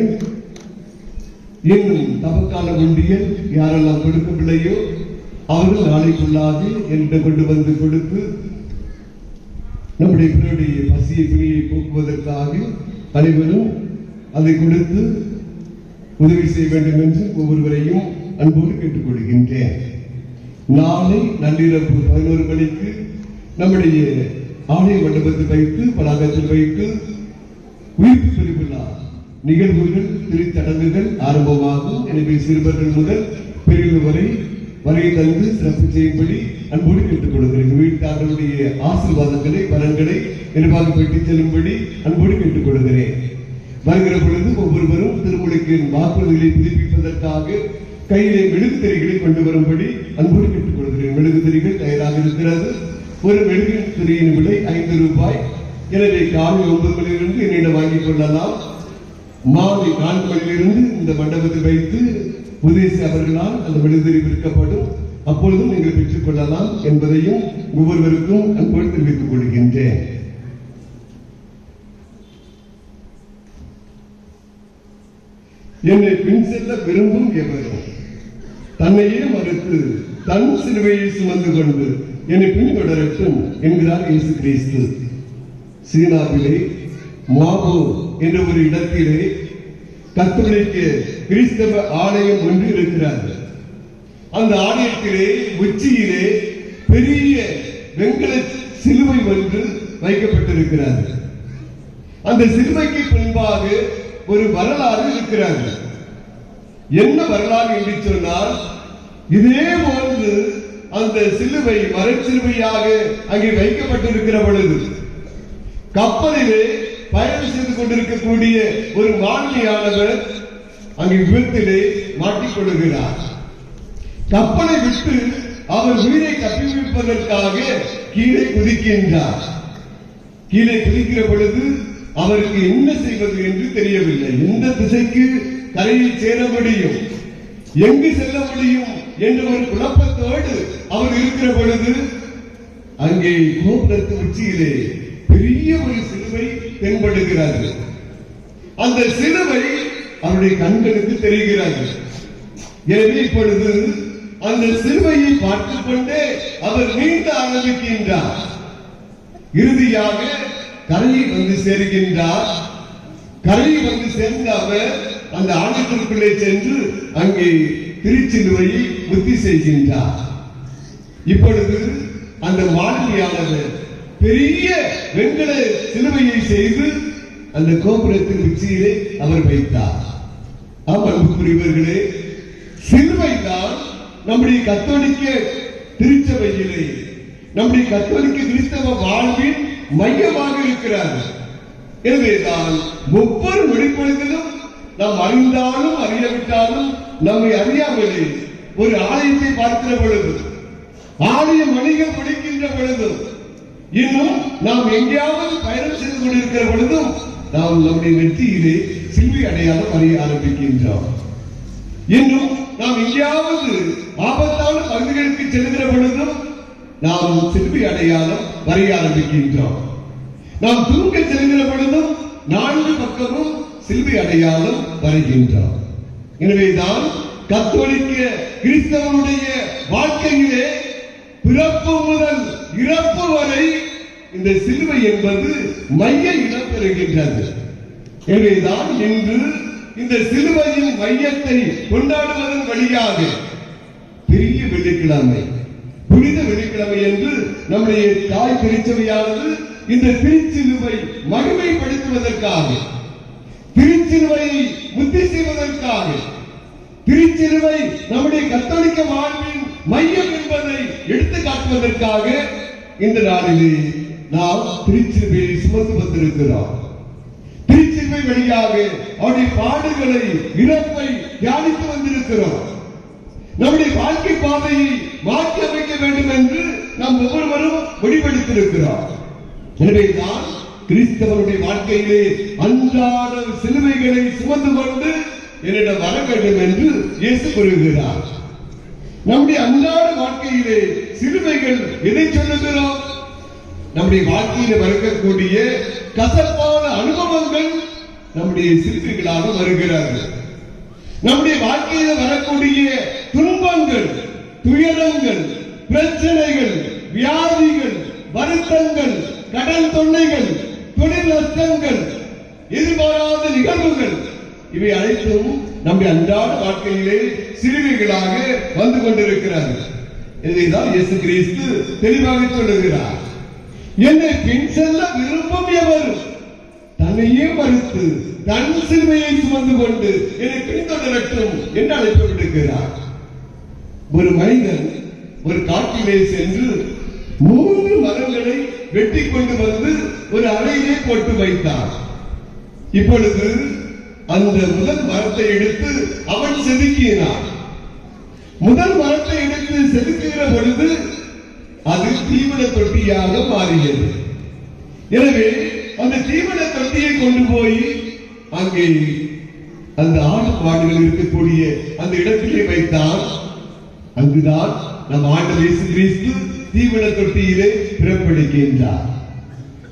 [SPEAKER 1] இன்னும் தவக்கால உண்டியல் யாரெல்லாம் கொடுக்கவில்லையோ அவர்கள் நாளைக்குள்ளாது என்று கொண்டு வந்து கொடுத்து நம்முடைய பிறருடைய பசியை பிணியை போக்குவதற்காக அனைவரும் அதை கொடுத்து உதவி செய்ய வேண்டும் என்று ஒவ்வொருவரையும் அன்போடு கேட்டுக்கொள்கின்றேன். நாளை நள்ளிரவு 11 மணிக்கு நம்முடைய ஆலய மண்டபத்தில் வைத்து வளாகத்தில் வைத்து உயிர்ப்பு பெருவிழா நிகழ்வுகள், திருச்சடங்குகள் ஆரம்பமாகும். எனவே சிறுவர்கள் முதல் பெரியவர் வரை வருகை தந்து சிறப்பு செய்யும்படி அன்போடு கேட்டுக் கொள்கிறேன். வீட்டாளருடைய ஆசீர்வாதங்களை, பலன்களை எதிர்பார்த்து பெற்றுச் செல்லும்படி அன்போடு கேட்டுக் கொள்கிறேன். வருகிற பொழுது ஒவ்வொருவரும் திருமுழுக்கு வாக்குறுதிகளை புதுப்பிப்பதற்காக கையிலே மெழுகுதிரிகளை கொண்டு வரும்படி அன்போடு கேட்டுக் கொள்கிறேன். மெழுகுதிரிகள் தயாராக இருக்கிறது. ஒரு மெழுகுதிரியின் விலை 5 ரூபாய். எனவே காலை 9 மணியிலிருந்து என்னிடம் வாங்கிக் கொள்ளலாம். மாலை 4 மணியிலிருந்து இந்த மண்டபத்தில் வைத்து உதேசி அவர்களால் அந்த மெழுகுதிரி விற்கப்படும். அப்பொழுதும் நீங்கள் பெற்றுக் கொள்ளலாம் என்பதையும் ஒவ்வொருவருக்கும் அன்போடு தெரிவித்துக் கொள்கின்றேன். என்னை பின் செல்ல விரும்பும் எவரும் தன்னையே மறுத்து தன் சிலுவையை சுமந்து கொண்டு என்னை பின்தொடரட்டும் என்கிறார் இயேசு கிறிஸ்து. சீனாவிலே மாபோ என்ற ஒரு இடத்திலே கத்தோலிக்க கிறிஸ்தவ ஆலயம் ஒன்று இருக்கிறார். அந்த ஆலயத்திலே உச்சியிலே பெரிய வெண்கல சிலுவை ஒன்று வைக்கப்பட்டிருக்கிறது. அந்த சிலுவைக்கு பின்பாக ஒரு வரலாறு இருக்கிறார். என்ன வரலாறு என்று சொன்னால், இதே போன்று அந்த சிலுவை மரச்சிலுவையாக அங்கே வைக்கப்பட்டிருக்கிற பொழுது கப்பலிலே பயணம் செய்து கொண்டிருக்கக்கூடிய ஒரு மாலுமியானவர் அங்கே விபத்திலே மாட்டிக்கொள்கிறார். கப்பலை விட்டு அவர் உயிரை தப்பிவிப்பதற்காக கீழே குதிக்கின்றார். கீழே குதிக்கிற பொழுது அவருக்கு என்ன செய்வது என்று தெரியவில்லை. எந்த திசைக்கு கரையில் சேர முடியும், எங்கு செல்ல முடியும் என்ற ஒரு குழப்பத்தோடு அவர் இருக்கிற பொழுது அங்கே கோபுரத்து உச்சியிலே பெரிய ஒரு சிலுவை தென்படுகிறது. அந்த சிலுவை அவருடைய கண்களுக்கு தெரிகிறது. எனவே இப்பொழுது அந்த சிலுவையை பார்த்துக் கொண்டே அவர் நீந்த ஆரம்பிக்கின்றார். இறுதியாக கரையை வந்து சேர்கின்றார். கரையை வந்து சேர்ந்த அவர் அந்த ஆலயத்திற்குள்ளே சென்று அங்கே திருச்சிலுவையை முத்தி செய்கின்றார். இப்பொழுது அந்த மாளிகையாளர் பெரிய வெண்கல சிலுவையை செய்து அந்த கோபுரத்தின் உச்சியிலே அவர் வைத்தார். அன்புக்குரியவர்களே, சிலுவைதான் நம்முடைய கத்தோலிக்க திருச்சபையிலே, நம்முடைய கத்தோலிக்க கிறிஸ்தவ வாழ்வின் மையமாக இருக்கிறார். எனவேதான் ஒவ்வொரு நொடிப்பொழுதிலும் நாம் அறிந்தாலும் அறியாவிட்டாலும் நம்மை அறியாமலே ஒரு ஆலயத்தை பார்க்கிற பொழுது, ஆலய மணிகள் படிக்கின்ற பொழுதும், இன்னும் நாம் எங்கேயாவது பயணம் செய்து கொண்டிருக்கிற பொழுதும் நாம் நம்முடைய நெற்றியிலே சிலுவை அடையாளம் அறிய ஆரம்பிக்கின்றோம். இன்னும் நாம் எங்கேயாவது ஆபத்தான பகுதிகளுக்கு செல்கிற பொழுதும் நாம் சிலுவை அடையாளம் வரைய ஆரம்பிக்கின்றோம். நாம் தூங்க செல்கிற பொழுதும் 4 பக்கமும் சிலுவை அடையாளம் வரைகின்றோம். எனவேதான் கத்தோலிக்க கிறிஸ்தவனுடைய வாழ்க்கையிலே பிறப்பு முதல் இறப்பு வரை இந்த சிலுவை என்பது மைய இடம் பெறுகின்றது. எனவேதான் இன்று இந்த சிலுவையின் மையத்தை கொண்டாடுவதன் வழியாக பெரிய வெள்ளிக்கிழமை, புனித வெள்ளிக்கிழமை என்று நம்முடைய தாய் திருச்சபையானது இந்த திருச்சிலுவை மகிமைப்படுத்துவதற்காக, திருச்சிலுவையை முத்தி செய்வதற்காக, திருச்சிலுவை நம்முடைய கத்தோலிக்க வாழ்வின் மையம் என்பதை எடுத்து காட்டுவதற்காக இந்த நாளிலே நாம் திருச்சிலுவையை சுமந்து வந்திருக்கிறோம். திருச்சிலுவை வழியாக அவருடைய பாடுகளை, இறப்பை தியானித்து வந்திருக்கிறோம். நம்முடைய வாழ்க்கை பாதையை மாற்றி அமைக்க வேண்டும் என்று நாம் ஒவ்வொருவரும் முடிவெடுத்திருக்கிறோம். எனவேதான் கிறிஸ்தவனுடைய வாழ்க்கையிலே அன்றாட சிலுவைகளை சுமந்து கொண்டு என்னிடம் வர வேண்டும் என்று இயேசு கூறுகிறார். நம்முடைய அன்றாட வாழ்க்கையிலே சிலுவைகள் எதை சொல்லுகிறோம்? நம்முடைய வாழ்க்கையில வரக்கூடிய கசப்பான அனுபவங்கள் நம்முடைய சிலுவைகளாக வருகிறார்கள். நம்முடைய வாழ்க்கையில வரக்கூடிய துன்பங்கள், துயரங்கள், பிரச்சனைகள், வியாதிகள், வருத்தங்கள், கடன் தொல்லைகள், தொழில் நஷ்டங்கள், எதிர்பாராத நிகழ்வுகள், இவை அனைத்தும் நம்முடைய அன்றாட வாழ்க்கையிலே சிலுவைகளாக வந்து கொண்டிருக்கிறார்கள். இதைதான் இயேசு கிறிஸ்து தெளிவாக சொல்லுகிறார். என்னை பின் செல்ல விருப்பம் எவர் தன்னையே மறுத்து தன் சிலுவையை சுமந்து கொண்டு என்னை பின்தொடரட்டும் என்று அழைப்பு விடுக்கிறார். ஒரு மனிதன் ஒரு காட்டிலே சென்று 3 மரங்களை வெட்டி கொண்டு வந்து ஒரு அறையிலே போட்டு வைத்தார். இப்பொழுது அந்த முதல் மரத்தை எடுத்து அவன் செதுக்கினான். முதல் மரத்தை எடுத்து செதுக்குகிற பொழுது அது தீவன தொட்டியாக மாறியது. எனவே அந்த தீவன தொட்டியை கொண்டு போய் அங்கே அந்த ஆடு மாடுகள் இருக்கக்கூடிய அந்த இடத்திலே வைத்தால், அங்குதான் நம் ஆண்டவர் இயேசு கிறிஸ்து தீவன தொட்டியிலே பிறப்பெடுக்கின்றார்,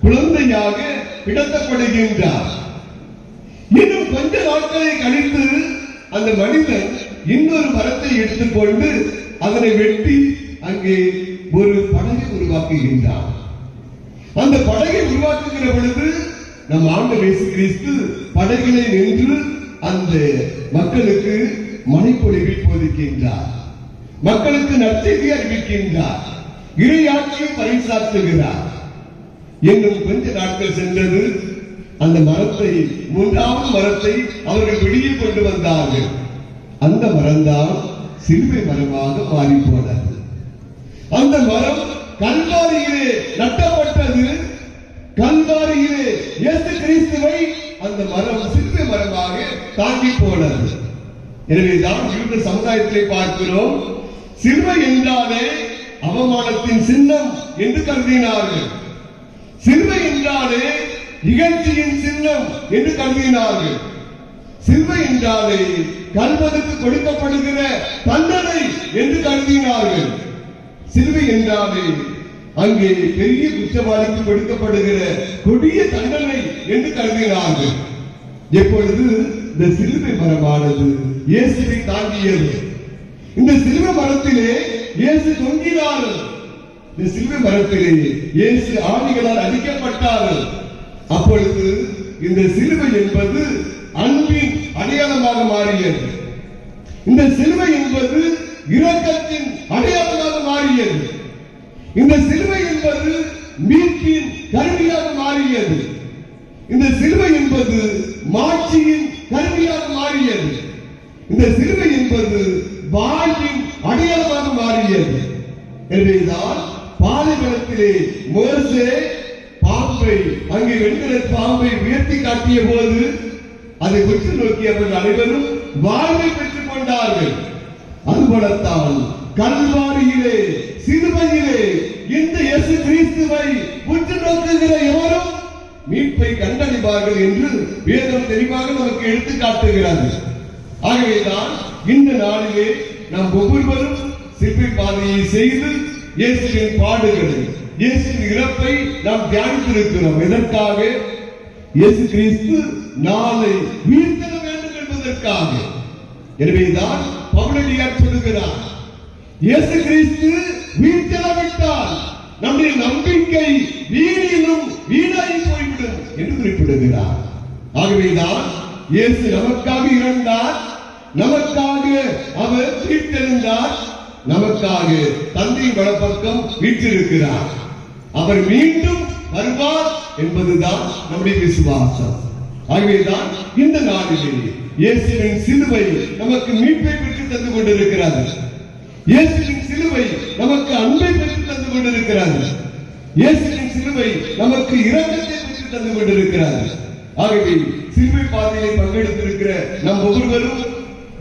[SPEAKER 1] குழந்தையாக கிடத்தப்படுகின்றார். இன்னும் கொஞ்ச நாட்களை கழித்து அந்த மனிதன் இன்னொரு மரத்தை எடுத்துக்கொண்டு அதனை வெட்டி அங்கே ஒரு படகை உருவாக்குகின்றார். அந்த படகை உருவாக்குகிற பொழுது நம் ஆண்டவர் இயேசு கிறிஸ்து படகிலே நின்று அந்த மக்களுக்கு மழைப்பொழிவை போதிக்கின்றார், மக்களுக்கு நற்செய்தி அறிவிக்கின்றார், இறையாட்சியை பறைசாற்றுகிறார். இன்னும் கொஞ்ச நாட்கள் சென்றது. அந்த மரத்தை, 3வது மரத்தை அவர்கள் வெளியே கொண்டு வந்தார்கள். அந்த மரம்தான் சிலுவை மரமாக மாறி போனது. அந்த மரம் கல்வாரியிலே நட்டப்பட்டது. கல்வாரியிலே இயேசு கிறிஸ்துவை அந்த மரம் சிலுவை மரமாக தாங்கி போனது. எனவேதான் யூத சமுதாயத்திலே பார்க்கிறோம், சிலுவை என்றாலே அவமானத்தின் சின்னம் என்று கருதினார்கள். சிலுவை என்றாலே இகழ்ச்சியின் சின்னம் என்று கருதினார்கள். சிலுவை என்றாலே கல்வனுக்கு கொடுக்கப்படுகிற தண்டனை என்று கருதினார்கள். சிலுவை என்றாலே அங்கே பெரிய குற்றவாளிக்கு கொடுக்கப்படுகிற கொடிய தண்டனை என்று கருதினார்கள். எப்பொழுது இந்த சிலுவை மரமானது இயேசுவை தாங்கியது, இந்த சிலுவை மரத்திலே இயேசு தொங்கினார். இந்த சிலுவை மரத்திலே இயேசு ஆணிகளால் அடிக்கப்பட்டார். அப்பொழுது இந்த சிலுவை என்பது அன்பின் அடையாளமாக மாறியது. இந்த சிலுவை என்பது இரக்கத்தின் அடையாளமாக மாறியது. இந்த சிலுவை என்பது மீட்பின் கருவியாக மாறியது. இந்த சிலுவை என்பது மாட்சியின் கருவியாக மாறியது. இந்த சிலுவை என்பது வாழ்வின் அடையாளமாக மாறியது. எனவேதான் பாலைவனத்திலே மோசே பாம்பை, அங்கே வெண்கல பாம்பை உயர்த்தி காட்டிய போது அதை உற்று நோக்கியவர்கள் அனைவரும் வாழ்வை பெற்றுக் கொண்டார்கள். அதுபோலத்தான் கல்வாரியிலே, சிலுவையிலே இந்த இயேசு கிறிஸ்துவை உற்று நோக்குகிற எவரும் மீட்பை கண்டறிவார்கள் என்று வேதம் தெளிவாக நமக்கு எடுத்து காட்டுகிறது. ஆகவேதான் இந்த நாளிலே நாம் ஒவ்வொருவரும் சிலுவை பாதையை செய்து இயேசுவின் பாடுகளை, இயேசுவின் இறப்பை நாம் தியானித்திருக்கிறோம். எதற்காக? இயேசு கிறிஸ்து நாளை உயிர்த்தெழ வேண்டும் என்பதற்காக. எனவேதான் பவுலடியார் சொல்லுகிறார், இயேசு கிறிஸ்து உயிர்த்தெழவிட்டால் நம்முடைய நம்பிக்கை வீணிலும் வீணாகி போய்விடும் என்று குறிப்பிடுகிறார். ஆகவேதான் இயேசு நமக்காக இறந்தார், நமக்காக அவர் உயிர்த்தெழுந்தார், நமக்காக தந்தை வலப்பக்கம் வீற்றிருக்கிறார். அவர் மீண்டும் வருவார் என்பதுதான் நம்முடைய விசுவாசம். ஆகவேதான் இந்த நாளிலே இயேசுவின் சிலுவை நமக்கு மீட்பை பெற்று தந்து கொண்டிருக்கிறது. இயேசுவின் சிலுவை நமக்கு அன்பை பெற்று தந்து கொண்டிருக்கிறது. இயேசுவின் சிலுவை நமக்கு இரக்கத்தை பெற்று தந்து கொண்டிருக்கிறது. ஆகவே சிலுவை பாதையை பங்கெடுத்திருக்கிற நம் ஒவ்வொருவரும்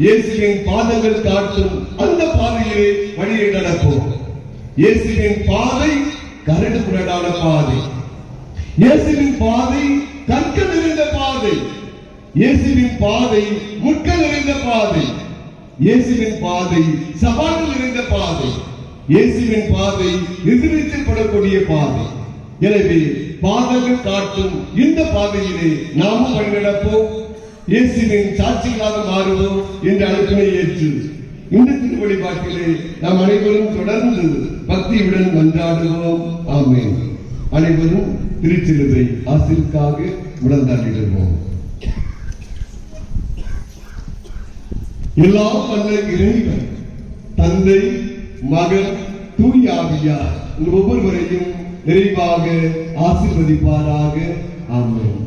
[SPEAKER 1] இயேசுவின் பாதங்கள் காட்டும் அந்த பாதையிலே வழியை நடப்போம். இயேசுவின் பாதை கரடு முரடான பாதை, இயேசுவின் பாதை கற்கள் நிறைந்த பாதை, இயேசுவின் பாதை முட்கள் நிறைந்த பாதை, இயேசுவின் பாதை சவால்கள் நிறைந்த பாதை, இயேசுவின் பாதை எதிர்நீச்சல் படக்கூடிய பாதை. எனவே பாதங்கள் காட்டும் இந்த பாதையிலே நாமும் வழிநடப்போம், இயேசுவின் சாட்சிகளாக மாறுவோம் என்ற அழைப்பினை ஏற்று இந்த திருவழிபாட்டிலே நாம் அனைவரும் தொடர்ந்து பக்தியுடன் மன்றாடுவோம். ஆமென். அனைவரும் திருச்சிலுவை ஆசிற்காக முழந்தாடிடுவோம். எல்லாம் வல்ல இறைவன் தந்தை, மகன், தூய ஆவியார் ஒவ்வொருவரையும் நிறைவாக ஆசீர்வதிப்பாராக. ஆமென்.
[SPEAKER 6] ஆமென்.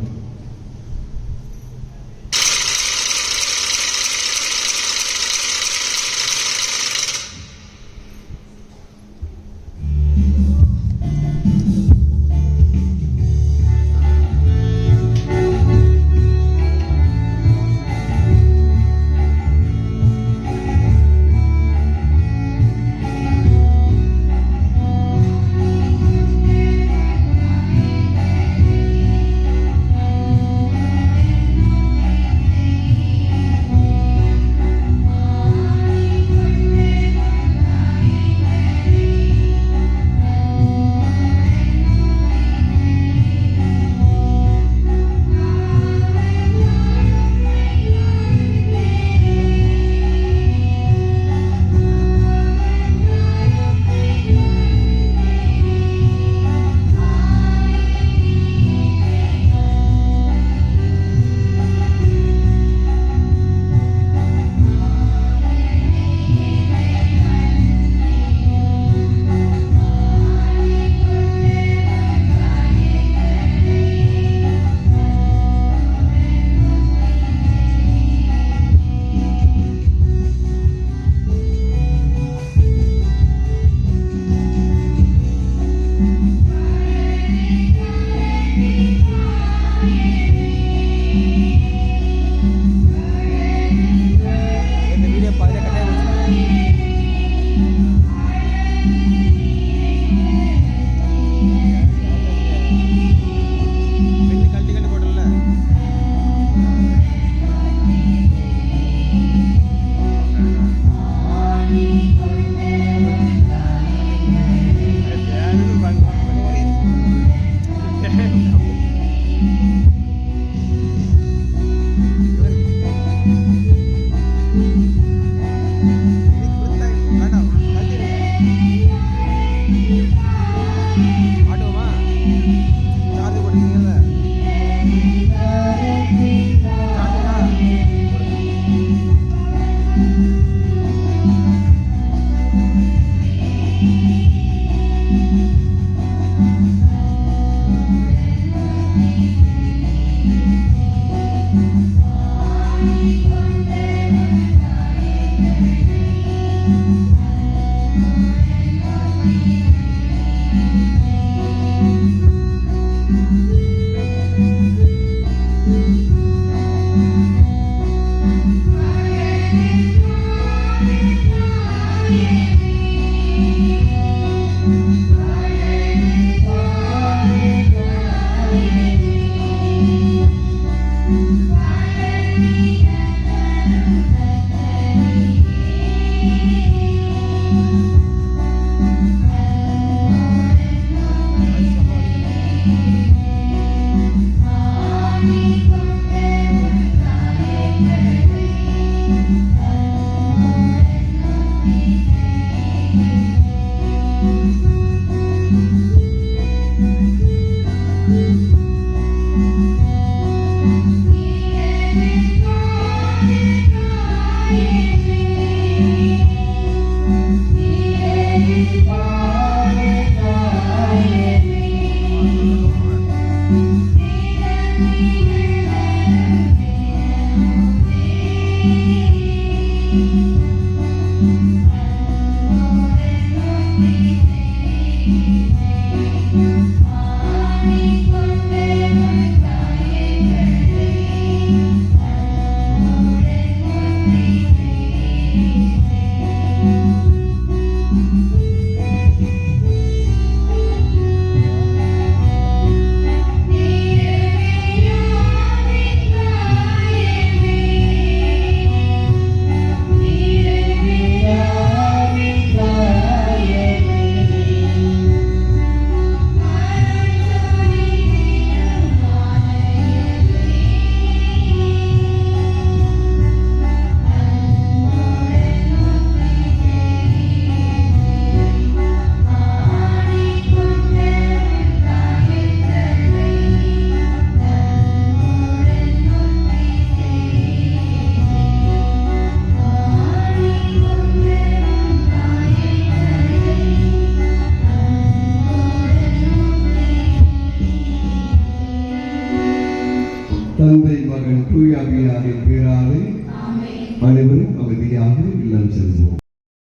[SPEAKER 1] தந்தை மகன் தூய ஆவியாரின் பேராலே அனைவரும்